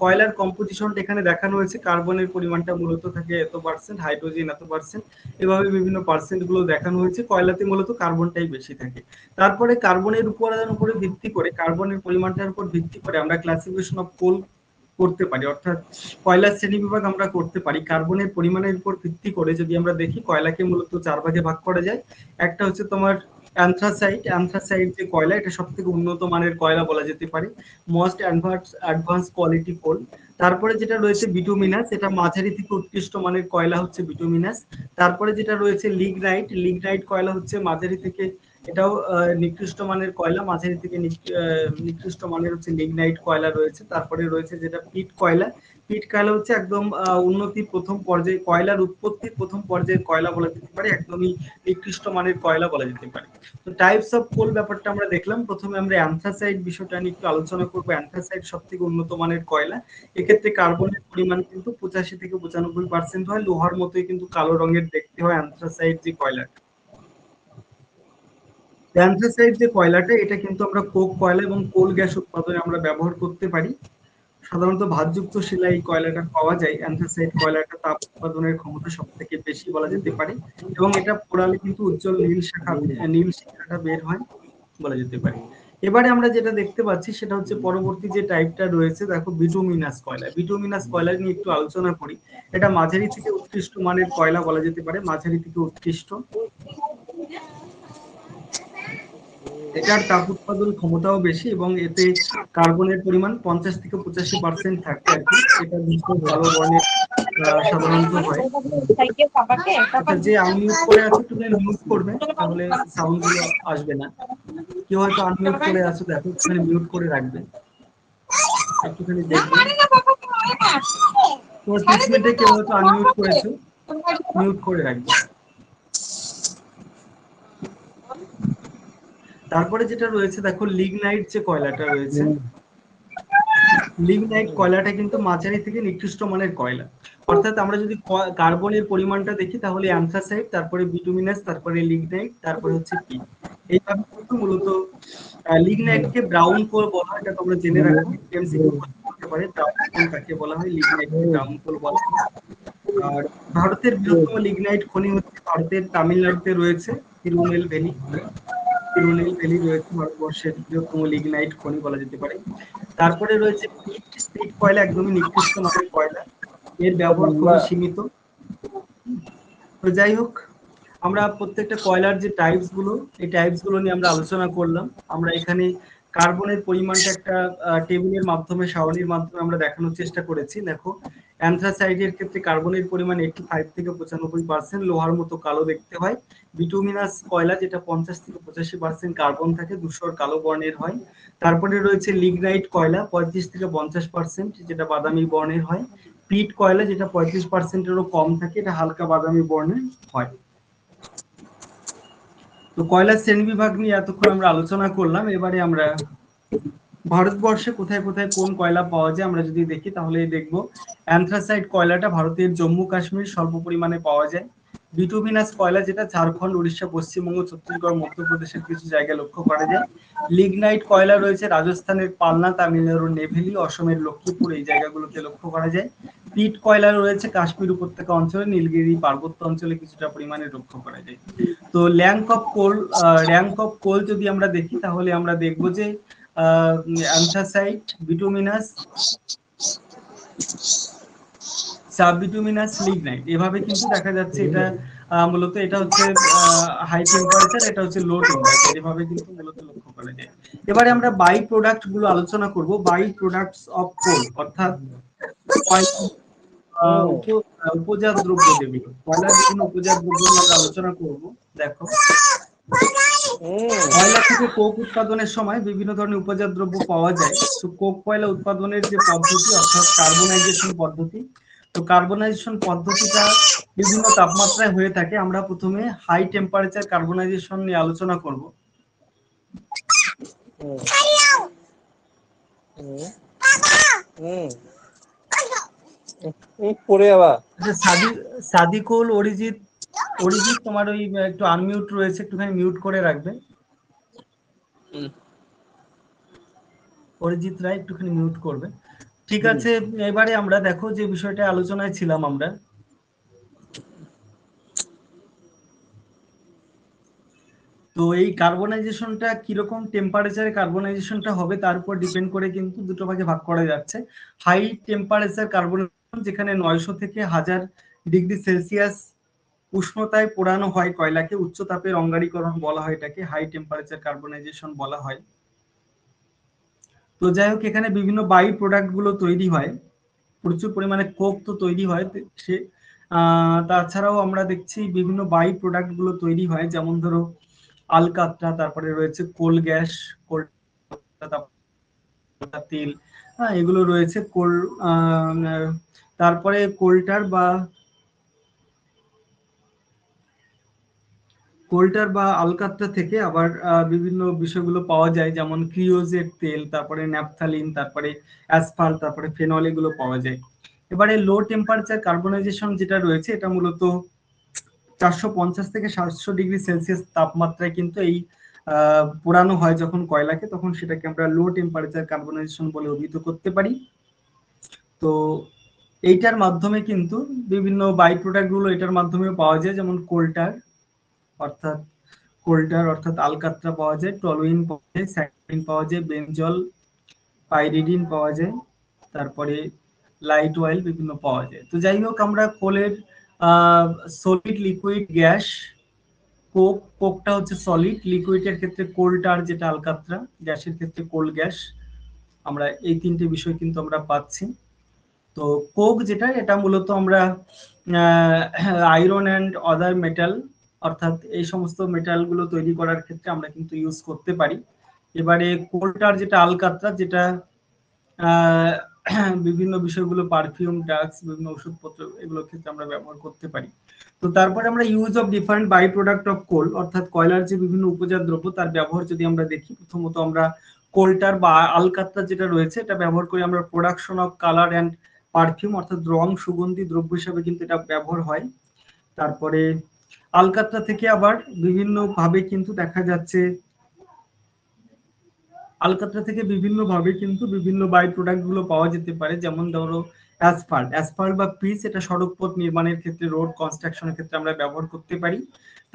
কয়লার কম্পোজিশনটা এখানে দেখানো হয়েছে। কার্বনের পরিমাণটা মূলত থাকে এত পার্সেন্ট, হাইড্রোজেন এত পার্সেন্ট, এভাবে বিভিন্ন পার্সেন্ট গুলো দেখানো হয়েছে। কয়লাতে মূলত কার্বনটাই বেশি থাকে। তারপরে কার্বনের উপরে ভিত্তি করে, কার্বনের পরিমাণটার উপর ভিত্তি করে আমরা ক্লাসিফিকেশন অফ কোল করতে পারি, অর্থাৎ কয়লার শ্রেণী বিভাগ আমরা করতে পারি। কার্বনের পরিমাণের উপর ভিত্তি করে যদি আমরা দেখি, কয়লাকে মূলত 4 ভাগে ভাগ করা যায়। একটা হচ্ছে তোমার অ্যান্থ্রাসাইট যে কয়লা, এটা সব থেকে উন্নত মানের কয়লা বলা যেতে পারে, মোস্ট অ্যাডভান্স কোয়ালিটি কোল। তারপরে যেটা রয়েছে বিটুমিনাস, এটা মাঝারি থেকে উৎকৃষ্ট মানের কয়লা হচ্ছে বিটুমিনাস। তারপরে যেটা রয়েছে লিগনাইট কয়লা হচ্ছে মাঝারি থেকে, এটাও নিকৃষ্ট মানের কয়লা, মাঝারি থেকে নিকৃষ্ট মানের হচ্ছে লিগনাইট কয়লা রয়েছে। তারপরে রয়েছে যেটা পিট কয়লা হচ্ছে একদম উন্নতির প্রথম পর্যায়ে, কয়লার উৎপত্তির প্রথম পর্যায়ের কয়লা বলা যেতে পারে, একদমই নিকৃষ্ট মানের কয়লা বলা যেতে পারে। তো টাইপস অফ কোল ব্যাপারটা আমরা দেখলাম। প্রথমে আমরা অ্যান্থ্রাসাইট বিষয়টা নিয়ে একটু আলোচনা করবো। অ্যান্থ্রাসাইট সব থেকে উন্নত মানের কয়লা। এক্ষেত্রে কার্বনের পরিমাণ কিন্তু 85 থেকে 95% হয়। লোহার মতোই কিন্তু কালো রঙের দেখতে হয় অ্যান্থ্রাসাইট যে কয়লাটা। অ্যান্থ্রাসাইট যে কয়লাটা, এটা কিন্তু আমরা কোক কয়লা এবং কোল গ্যাস উৎপাদনে আমরা ব্যবহার করতে পারি। সাধারণত ভাতযুক্ত শিলায় এই কয়লাটা পাওয়া যায়। অ্যান্থ্রাসাইট কয়লাটা তাপ উৎপাদনের ক্ষমতা সব থেকে বেশি বলা যেতে পারে, এবং এটা পোড়ালে কিন্তু উজ্জ্বল নীল শিখাটা বের হয় বলা যেতে পারে। এবারে আমরা যেটা দেখতে পাচ্ছি সেটা হচ্ছে পরবর্তী যে টাইপটা রয়েছে, দেখো, বিটুমিনাস কয়লা নিয়ে একটু আলোচনা করি। এটা মাঝারি থেকে উৎকৃষ্ট মানের কয়লা বলা যেতে পারে, মাঝারি থেকে উৎকৃষ্ট। এটার তাপ উৎপাদন ক্ষমতাও বেশি এবং এতে কার্বনের পরিমাণ 50 থেকে 85% থাকে আর কি। এটা ধূসর কালো বর্ণের সাধারণত হয়। আচ্ছা, যে আনমিউট করে আছে তুমি মিউট করবে, তাহলে সাউন্ড গুলো আসবে না। কেউ হয়তো আনমিউট করে আছো, দেখো একটুখানি মিউট করে রাখবে, একটুখানি দেখবে। তোমার ট্রিটমেন্টে কেউ হয়তো আনমিউট করেছো, মিউট করে রাখবে। তারপরে যেটা রয়েছে দেখো, লিগনাইট যে কয়লাটা রয়েছে, লিগনাইট কয়লাটা কিন্তু মাঝারি থেকে নিকৃষ্ট মানের কয়লা। অর্থাৎ আমরা যদি কার্বনের পরিমাণটা দেখি তাহলে অ্যান্থ্রাসাইট, তারপরে বিটুমিনাস, তারপরে লিগনাইট, তারপরে হচ্ছে পিট। এইভাবে কিন্তু মূলত লিগনাইটকে ব্রাউন কোল বলা হয়, এটা তোমরা জেনে রাখো, এমসিকিউ করতে পারে ব্রাউন কোল কাকে বলা হয়, লিগনাইটকে ব্রাউন কোল বলা হয়। আর ভারতের বৃহত্তম লিগনাইট খনি হচ্ছে ভারতের তামিলনাড়ুতে রয়েছে তিরুনেলভেলি। তিরুনেলভেলি রয়েছে ভারতবর্ষের বৃহত্তম লিগনাইট খনি বলা যেতে পারে। তারপরে রয়েছে পিট। পিট কয়লা একদমই নিকৃষ্ট মানের কয়লা, এর ব্যবহার খুবই সীমিত। তো যাই হোক, আমরা প্রত্যেকটা কয়লার যে টাইপস গুলো, এই টাইপস গুলো নিয়ে আমরা আলোচনা করলাম। আমরা এখানে কার্বনের পরিমাণটা একটা টেবিলের মাধ্যমে, সারণীর মাধ্যমে আমরা দেখানোর চেষ্টা করেছি। দেখো, অ্যান্থ্রাসাইটের ক্ষেত্রে কার্বনের পরিমাণ 85 থেকে 95%, লোহার মতো কালো দেখতে হয়। বিটুমিনাস কয়লা, যেটা 50 থেকে 85% কার্বন থাকে, ধূসর কালো বর্ণের হয়। তারপরে রয়েছে লিগনাইট কয়লা, 35 থেকে 50%, যেটা বাদামি বর্ণের হয়। পিট কয়লা, যেটা 35%-এরও কম থাকে, এটা হালকা বাদামি বর্ণের হয়। তো কয়লার শ্রেণী বিভাগ নিয়ে এতক্ষণ আমরা আলোচনা করলাম। এবারে আমরা ভারতবর্ষে কোথায় কোথায় কোন কয়লা পাওয়া যায় আমরা যদি দেখি, তাহলে দেখব অ্যান্থ্রাসাইট কয়লাটা ভারতের জম্মু কাশ্মীর স্বল্প পরিমাণে পাওয়া যায়। বিটুমিনাস কয়লা, যেটা ঝাড়খণ্ড, উড়িষ্যা, পশ্চিমবঙ্গ, ছত্তিশগড়, মধ্যপ্রদেশের কিছু জায়গায় লক্ষ্য করা যায়। লিগনাইট কয়লা রয়েছে রাজস্থানের পালনা, তামিলনাড়ুর নেভেলি, অসমের লক্ষ্মীপুর, এই জায়গাগুলোতে লক্ষ্য করা যায়। পিট কয়লা রয়েছে কাশ্মীর উপত্যকা অঞ্চলে, নীলগিরি পার্বত্য অঞ্চলে কিছুটা পরিমাণে লক্ষ্য করা যায়। তো র্যাঙ্ক অফ কোল যদি আমরা দেখি, তাহলে আমরা দেখব যে অ্যান্থ্রাসাইট, বিটুমিনাস, সাববিটুমিনাস, লিগনাইট, এভাবে কিন্তু দেখা যাচ্ছে। এটা মূলত এটা হচ্ছে হাই টেম্পারেচার, এটা হচ্ছে লো টেম্পারেচার, এভাবে কিন্তু মূলত লক্ষ্য করা যায়। এবারে আমরা বাই প্রোডাক্ট গুলো আলোচনা করব। বাই প্রোডাক্টস অফ কোল, অর্থাৎ উপজাত দ্রব্য যেগুলো, কয়লার বিভিন্ন উপজাত দ্রব্য নিয়ে আমরা আলোচনা করব। দেখো, কয়লা থেকে কোক উৎপাদনের সময় বিভিন্ন ধরনের উপজাত দ্রব্য পাওয়া যায়। তো কোক কয়লা উৎপাদনের যে পদ্ধতি, অর্থাৎ কার্বনাইজেশন পদ্ধতি, তো কার্বনাইজেশন পদ্ধতিটা বিভিন্ন তাপমাত্রায় হয়ে থাকে। আমরা প্রথমে হাই টেম্পারেচার কার্বনাইজেশন নিয়ে আলোচনা করব। সাদিকুল, অরিজিৎ, তোমার ওই একটু আনমিউট রয়েছে, একটুখানি মিউট করে রাখবে। অরিজিৎ রায় একটুখানি মিউট করবে, ঠিক আছে। এবারে আমরা দেখো যে বিষয়টা আলোচনায় ছিলাম আমরা, তো এই কার্বনাইজেশনটা কিরকম টেম্পারেচারে কার্বনাইজেশনটা হবে তার উপর ডিপেন্ড করে কিন্তু দুটো ভাগে ভাগ করা যাচ্ছে। হাই টেম্পারেচার কার্বনাইজেশন, যেখানে 900 থেকে 1000 ডিগ্রি সেলসিয়াস উষ্ণতায় পোড়ানো হয় কয়লাকে, উচ্চ তাপের অঙ্গারীকরণ বলা হয়, এটাকে হাই টেম্পারেচার কার্বনাইজেশন বলা হয়। তো যাই হোক, এখানে বিভিন্ন বাই প্রোডাক্ট গুলো তৈরি হয়, প্রচুর পরিমাণে কোক তো তৈরি হয় সে, তাছাড়াও আমরা দেখছি বিভিন্ন বাই প্রোডাক্ট গুলো তৈরি হয়, যেমন ধরো আলকাতরা, তারপরে রয়েছে কোল গ্যাস, তেল, হ্যাঁ এগুলো রয়েছে। কোল, তারপরে কোল্টার বা আলকাতরা থেকে আবার বিভিন্ন বিষয়গুলো পাওয়া যায়, যেমন ক্রিওজেট তেল, তারপরে ন্যাপথালিন, তারপরে অ্যাসফাল্ট, তারপরে ফেনল, এগুলো পাওয়া যায়। এবারে লো টেম্পারেচার কার্বনাইজেশন যেটা রয়েছে, এটা মূলত 450 থেকে 700 ডিগ্রি সেলসিয়াস তাপমাত্রায় কিন্তু এই পোড়ানো হয় যখন কয়লাকে, তখন সেটাকে আমরা লো টেম্পারেচার কার্বনাইজেশন বলে অভিহিত করতে পারি। তো এইটার মাধ্যমে কিন্তু বিভিন্ন বাই প্রোডাক্ট গুলো এটার মাধ্যমে পাওয়া যায়, যেমন কোল্টার অর্থাৎ আলকাতরা পাওয়া যায়, টলুইন পাওয়া যায়, স্যাকরিন পাওয়া যায়, বেনজল, পাইরিডিন পাওয়া যায়, তারপরে লাইট অয়েল বিভিন্ন পাওয়া যায়। তো যাই হোক, আমরা কোলের সলিড, লিকুইড, গ্যাস, কোকটা হচ্ছে সলিড, লিকুইডের ক্ষেত্রে কোল টার যেটা আলকাত্রা, গ্যাসের ক্ষেত্রে কোল গ্যাস। আমরা এই তিনটে বিষয় কিন্তু আমরা পাচ্ছি। তো কোক যেটা, এটা মূলত আমরা আয়রন অ্যান্ড আদার মেটাল, অর্থাৎ এই সমস্ত মেটালগুলো তৈরি করার ক্ষেত্রে আমরা কিন্তু ইউজ করতে পারি। এবারে কোলটার যেটা আলকাত্রা, যেটা বিভিন্ন বিষয়গুলো, পারফিউম, ড্রাগস, বিভিন্ন ওষুধপত্র, এগুলোর ক্ষেত্রে আমরা ব্যবহার করতে পারি। তো তারপরে আমরা use of different by product of coal, অর্থাৎ কয়লার যে বিভিন্ন উপজাত দ্রব্য তার ব্যবহার যদি আমরা দেখি, প্রথমত আমরা কোলটার বা আলকাত্রা যেটা রয়েছে এটা ব্যবহার করে আমরা production of colour and perfume, অর্থাৎ রং সুগন্ধি দ্রব্য হিসাবে কিন্তু এটা ব্যবহার হয়। তারপরে আলকাত্রা থেকে আবার বিভিন্ন ভাবে কিন্তু দেখা যাচ্ছে, আলকাত্রা থেকে বিভিন্ন ভাবে কিন্তু বিভিন্ন বাই প্রোডাক্ট গুলো পাওয়া যেতে পারে। যেমন ধরো অ্যাসফাল্ট বা পিচ, এটা সড়ক পথ নির্মাণের ক্ষেত্রে, রোড কনস্ট্রাকশনের ক্ষেত্রে আমরা ব্যবহার করতে পারি।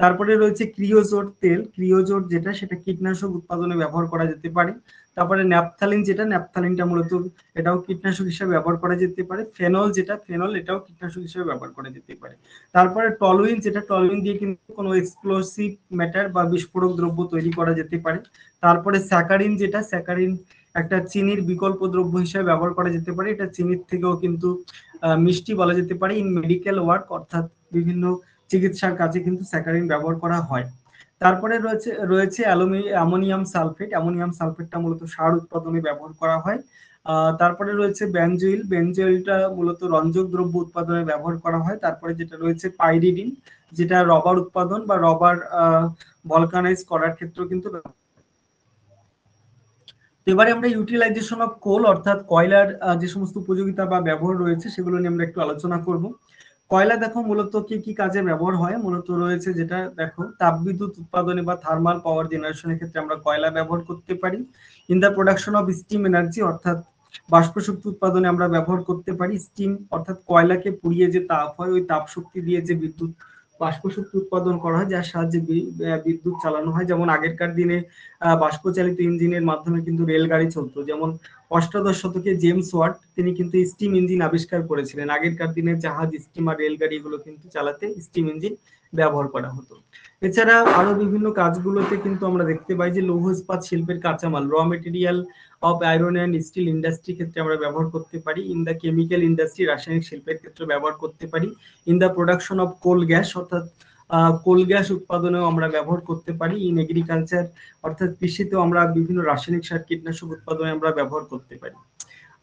তারপরে রয়েছে ক্রিওজোট তেল, ক্রিওজোট যেটা, সেটা কীটনাশক উৎপাদনে ব্যবহার করা যেতে পারে। তারপরে ন্যাপথালিন যেটা, ন্যাপথালিনটা মূলত এটাও কীটনাশক হিসেবে ব্যবহার করা যেতে পারে। ফেনল যেটা, ফেনল এটাও কীটনাশক হিসেবে ব্যবহার করা যেতে পারে। তারপরে টলুইন যেটা, টলুইন দিয়ে কিন্তু কোনো এক্সপ্লোসিভ ম্যাটার বা বিস্ফোরক দ্রব্য তৈরি করা যেতে পারে। তারপরে স্যাকারিন যেটা, স্যাকারিন একটা চিনির বিকল্প দ্রব্য হিসেবে ব্যবহার করা যেতে পারে। এটা চিনির থেকেও কিন্তু মিষ্টি বলা যেতে পারে। ইন মেডিকেল ওয়ার্ক, অর্থাৎ বিভিন্ন চিকিৎসার কাজে কিন্তু স্যাকারিন ব্যবহার করা হয়। তারপরে রয়েছে অ্যামোনিয়াম সালফেট, অ্যামোনিয়াম সালফেটটা মূলত সার উৎপাদনে ব্যবহার করা হয়। তারপরে রয়েছে বেনজোইল, বেনজোইলটা মূলত রঞ্জক দ্রব্য উৎপাদনে ব্যবহার করা হয়। তারপরে যেটা রয়েছে পাইরিডিন, যেটা রবার উৎপাদন বা রবার ভলকানাইজ করার ক্ষেত্রেও কিন্তু। এবারে আমরা ইউটিলাইজেশন অফ কোল, অর্থাৎ কয়লার যে সমস্ত উপযোগিতা বা ব্যবহার রয়েছে সেগুলো নিয়ে আমরা একটু আলোচনা করব। কয়লা দেখো মূলত কি কি কাজে ব্যবহার হয়, মূলত রয়েছে যেটা দেখো, তাপবিদ্যুৎ উৎপাদনে বা থার্মাল পাওয়ার জেনারেশনের ক্ষেত্রে আমরা কয়লা ব্যবহার করতে পারি। In the production of steam energy, অর্থাৎ বাষ্প শক্তি উৎপাদনে আমরা ব্যবহার করতে পারি। স্টিম অর্থাৎ কয়লাকে পুড়িয়ে যে তাপ হয়, ওই তাপ শক্তি দিয়ে যে বিদ্যুৎ বাষ্প শক্তি উৎপাদন করা হয়, যার সাহায্যে বিদ্যুৎ চালানো হয়। যেমন আগেরকার দিনে বাষ্পচালিত ইঞ্জিনের মাধ্যমে কিন্তু রেলগাড়ি চলতো। যেমন অষ্টাদশ শতকে জেমস ওয়াট, তিনি কিন্তু স্টিম ইঞ্জিন আবিষ্কার করেছিলেন। আগেরকার দিনে জাহাজ, স্টিমার, রেলগাড়ি এগুলো কিন্তু চালাতে স্টিম ইঞ্জিন ব্যবহার করা হতো। এছাড়া আরো বিভিন্ন কাজগুলোতে কিন্তু আমরা দেখতে পাই যে লৌহ ইস্পাত শিল্পের কাঁচামাল, র material of iron and still industry ক্ষেত্রে আমরা ব্যবহার করতে পারি। ইন দ্য কেমিক্যাল ইন্ডাস্ট্রি, রাসায়নিক শিল্পের ক্ষেত্রে ব্যবহার করতে পারি। In the production of coal gas, অর্থাৎ কোল গ্যাস উৎপাদনেও আমরা ব্যবহার করতে পারি। ইন এগ্রিকালচার, অর্থাৎ কৃষিতেও আমরা বিভিন্ন রাসায়নিক সার, কীটনাশক উৎপাদনে আমরা ব্যবহার করতে পারি।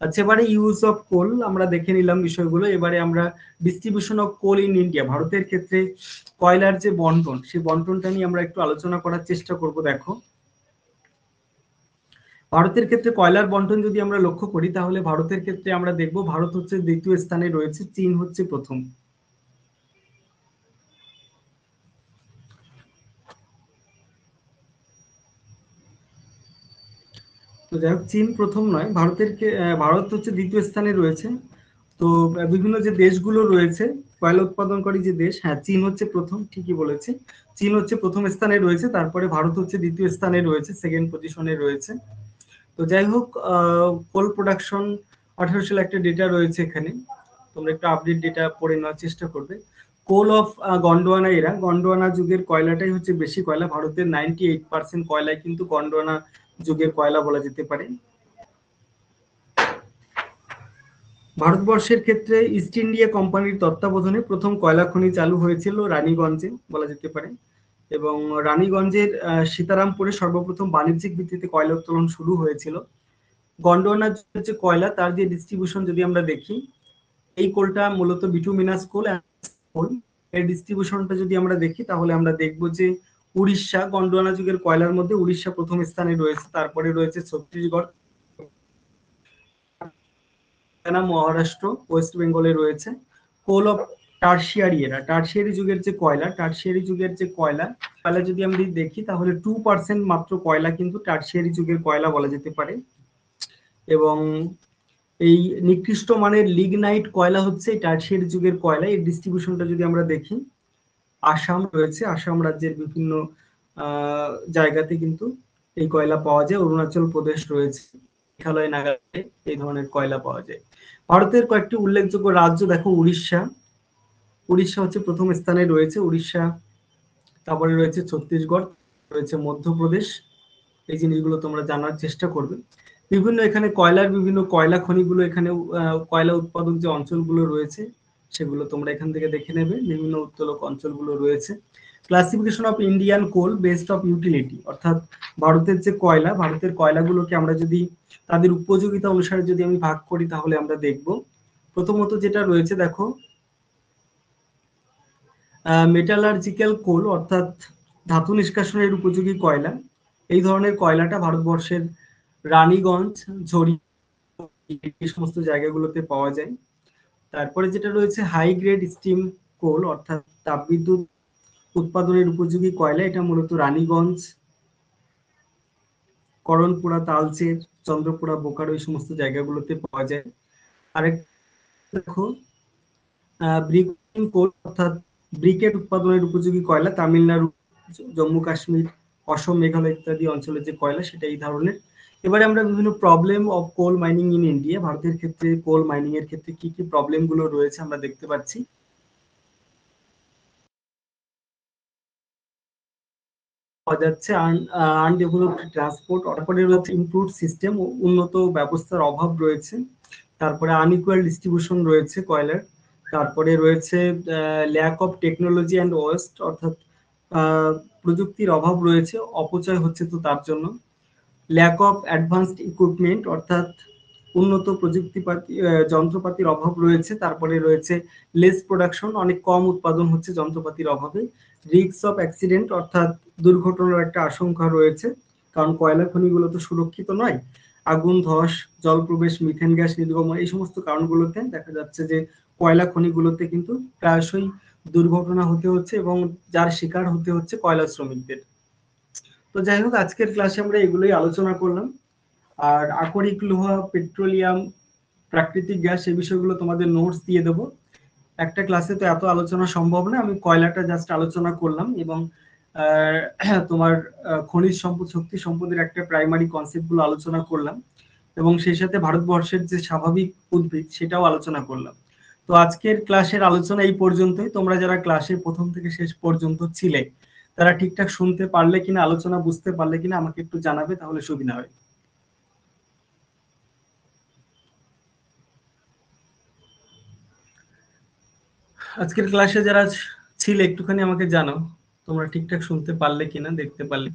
আচ্ছা, এবারে ইউজ অফ কোল আমরা দেখে নিলাম বিষয়গুলো। এবারে আমরা distribution of coal in India, ভারতের ক্ষেত্রে কয়লার যে বন্টন, সেই বন্টনটা নিয়ে আমরা একটু আলোচনা করার চেষ্টা করব। দেখো, ভারতের ক্ষেত্রে কয়লার বন্টন যদি আমরা লক্ষ্য করি, তাহলে ভারতের ক্ষেত্রে আমরা দেখব ভারত হচ্ছে দ্বিতীয় স্থানে রয়েছে, চীন হচ্ছে প্রথম। তো যাই হোক, চীন প্রথম নয়, ভারত হচ্ছে দ্বিতীয় স্থানে রয়েছে। তো বিভিন্ন যে দেশগুলো রয়েছে কয়লা উৎপাদনকারী যে দেশ, হ্যাঁ চীন হচ্ছে প্রথম, ঠিকই বলেছে। চীন হচ্ছে প্রথম স্থানে রয়েছে, তারপরে ভারত হচ্ছে দ্বিতীয় স্থানে রয়েছে, সেকেন্ড পজিশনে রয়েছে। তো যাই হোক, কোল প্রোডাকশন 1800 সালে একটা ডেটা রয়েছে এখানে, তোমরা একটু আপডেট ডেটা পড়ে নেওয়ার চেষ্টা করবে। কোল অফ গন্ডোয়ানা এরা, গন্ডোয়ানা যুগের কয়লাটাই হচ্ছে বেশি কয়লা। ভারতের 98% কয়লায় কিন্তু গন্ডোয়ানা যুগের কয়লা বলা যেতে পারে। ভারতবর্ষের ক্ষেত্রে ইস্ট ইন্ডিয়া কোম্পানির তত্ত্বাবধানে প্রথম কয়লা খনি চালু হয়েছিল রানীগঞ্জে বলা যেতে পারে। এবং রানীগঞ্জের সীতারামপুরে সর্বপ্রথম বাণিজ্যিক ভিত্তিতে কয়লা উত্তোলন শুরু হয়েছিল। গন্ডোয়ানা যে কয়লা, তার যে ডিস্ট্রিবিউশন যদি আমরা দেখি, এই কোলটা মূলত বিটুমিনাস কোল। এর ডিস্ট্রিবিউশনটা যদি আমরা দেখি, তাহলে আমরা দেখব যে উড়িষ্যা, গন্ডোয়ানা যুগের কয়লার মধ্যে উড়িষ্যা প্রথম স্থানে রয়েছে, তারপরে রয়েছে ছত্তিশগড়, মহারাষ্ট্র, ওয়েস্ট বেঙ্গলে রয়েছে। কোল অফ টার্সিয়ারি এরা, টার্সিয়ারি যুগের যে কয়লা, টার্সিয়ারি যুগের যে কয়লা যদি আমরা দেখি, তাহলে 2% মাত্র কয়লা কিন্তু টার্সিয়ারি যুগের কয়লা বলা যেতে পারে। এবং এই নিকৃষ্ট মানের লিগনাইট কয়লা হচ্ছে টার্সিয়ারি যুগের কয়লা। এর ডিস্ট্রিবিউশনটা যদি আমরা দেখি, আসাম রয়েছে, আসাম রাজ্যের বিভিন্ন জায়গাতে কিন্তু এই কয়লা পাওয়া যায়। অরুণাচল প্রদেশ রয়েছে, মেঘালয়, নাগাল্যান্ডে এই ধরনের কয়লা পাওয়া যায়। ভারতের কয়েকটি উল্লেখযোগ্য রাজ্য দেখো, উড়িষ্যা, উড়িষ্যা হচ্ছে প্রথম স্থানে রয়েছে। উড়িষ্যা তারপরে রয়েছে ছত্তিশগড়, রয়েছে মধ্যপ্রদেশ। এই জিনিসগুলো তোমরা জানার চেষ্টা করবে। বিভিন্ন এখানে বিভিন্ন কয়লা খনিগুলো এখানে কয়লা উৎপাদক যে অঞ্চলগুলো রয়েছে সেগুলো তোমরা এখান থেকে দেখে নেবে। বিভিন্ন উত্তোলক অঞ্চলগুলো রয়েছে। Classification of Indian coal based of utility, অর্থাৎ ভারতের যে কয়লা, ভারতের কয়লাগুলোকে আমরা যদি তাদের উপযোগিতা অনুসারে যদি আমি ভাগ করি তাহলে আমরা দেখব প্রথমত যেটা রয়েছে দেখো মেটালার্জিক্যাল কোল, অর্থাৎ ধাতু নিষ্কাশনের উপযোগী কয়লা। এই ধরনের কয়লাটা ভারতবর্ষের রানীগঞ্জ, ঝরি, এই সমস্ত জায়গাগুলোতে পাওয়া যায়। তারপরে যেটা রয়েছে হাই গ্রেড স্টিম কোল, অর্থাৎ তাপবিদ্যুৎ উৎপাদনের উপযোগী কয়লা। এটা মূলত রানীগঞ্জ, করণপুরা, তালচের, চন্দ্রপুরা, বোকারো এই সমস্ত জায়গাগুলোতে পাওয়া যায়। আরেক দেখো ব্রিকেন কোল, অর্থাৎ ব্রিকেট উৎপাদনের উপযোগী কয়লা। তামিলনাড়ু, জম্মু কাশ্মীর, অসম, মেঘালয় ইত্যাদি অঞ্চলের যে কয়লা সেটা এই ধরনের। এবারে আমরা বিভিন্ন problem of coal mining in India, ভারতের ক্ষেত্রে কোল মাইনিং এর ক্ষেত্রে কি কি প্রবলেম গুলো রয়েছে আমরা দেখতে পাচ্ছি। পাওয়া যাচ্ছে আনডেভেলপড ট্রান্সপোর্ট, তারপরে রয়েছে ইমপ্রুভড সিস্টেম, উন্নত ব্যবস্থার অভাব রয়েছে। তারপরে আনইকুয়াল ডিস্ট্রিবিউশন রয়েছে কয়লার। তারপরে রয়েছে lack of technology and waste, অর্থাৎ প্রযুক্তির অভাব রয়েছে, অপচয় হচ্ছে তো তার জন্য। ল্যাক অফ অ্যাডভান্সড ইকুইপমেন্ট, অর্থাৎ উন্নত প্রযুক্তিপাতি যন্ত্রপাতির অভাব রয়েছে। তারপরে রয়েছে লেস প্রোডাকশন, অনেক কম উৎপাদন হচ্ছে যন্ত্রপাতির অভাবে। রিস্ক অফ অ্যাক্সিডেন্ট, অর্থাৎ দুর্ঘটনার একটা আশঙ্কা রয়েছে, কারণ কয়লা খনিগুলো তো সুরক্ষিত নয়। আগুন, ধস, জল প্রবেশ, মিথেন গ্যাস নির্গমন, এই সমস্ত কারণগুলোতে দেখা যাচ্ছে যে কয়লা খনিগুলোতে কিন্তু প্রায়শই দুর্ঘটনা হতে হচ্ছে এবং যার শিকার হতে হচ্ছে কয়লা শ্রমিকদের। তো যাই হোক, আজকের ক্লাসে আমরা এগুলোই আলোচনা করলাম। আর আকরিক লোহা, পেট্রোলিয়াম, প্রাকৃতিক গ্যাস, এই বিষয়গুলো তোমাদের নোটস দিয়ে দেবো। একটা ক্লাসে তো এত আলোচনা সম্ভব না, আমি কয়লাটা জাস্ট আলোচনা করলাম এবং তোমার খনিজ সম্পদ, শক্তি সম্পদের একটা প্রাইমারি কনসেপ্ট গুলো আলোচনা করলাম এবং সেই সাথে ভারতবর্ষের যে স্বাভাবিক উদ্ভিদ সেটাও আলোচনা করলাম। তো আজকের ক্লাসের আলোচনা এই পর্যন্তই। তোমরা যারা ক্লাসে প্রথম থেকে শেষ পর্যন্ত ছিলে তারা ঠিকঠাক শুনতে পারলে কিনা, আলোচনা বুঝতে পারলে কিনা আমাকে একটু জানাবে, তাহলে সুবিধা হয়। আজকের ক্লাসে যারা ছিলে একটুখানি আমাকে জানাও তোমরা ঠিকঠাক শুনতে পারলে কিনা, দেখতে পারলে।